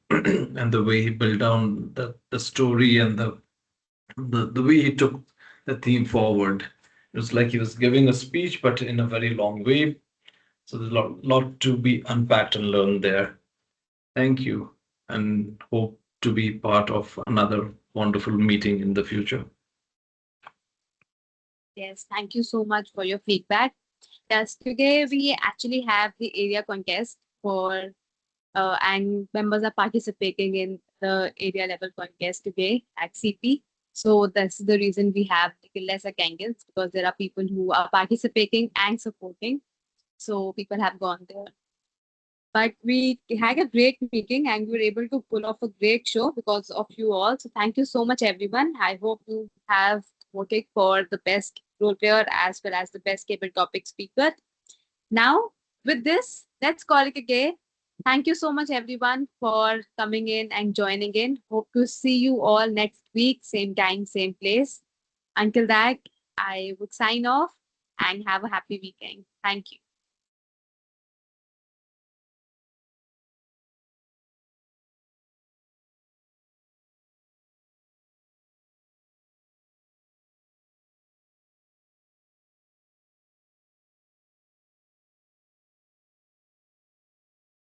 and the way he built down the story and the way he took the theme forward. It was like he was giving a speech, but in a very long way. So there's a lot to be unpacked and learned there. Thank you, and hope to be part of another wonderful meeting in the future. Yes, thank you so much for your feedback. Yes, today we actually have the area contest for and members are participating in the area level contest today at CP. So that's the reason we have like lesser candidates because there are people who are participating and supporting. So people have gone there. But we had a great meeting and we were able to pull off a great show because of you all. So thank you so much, everyone. I hope you have voted for the best role player as well as the best cable topic speaker. Now, with this, let's call it a day. Thank you so much, everyone, for coming in and joining in. Hope to see you all next week, same time, same place. Until that, I would sign off and have a happy weekend. Thank you.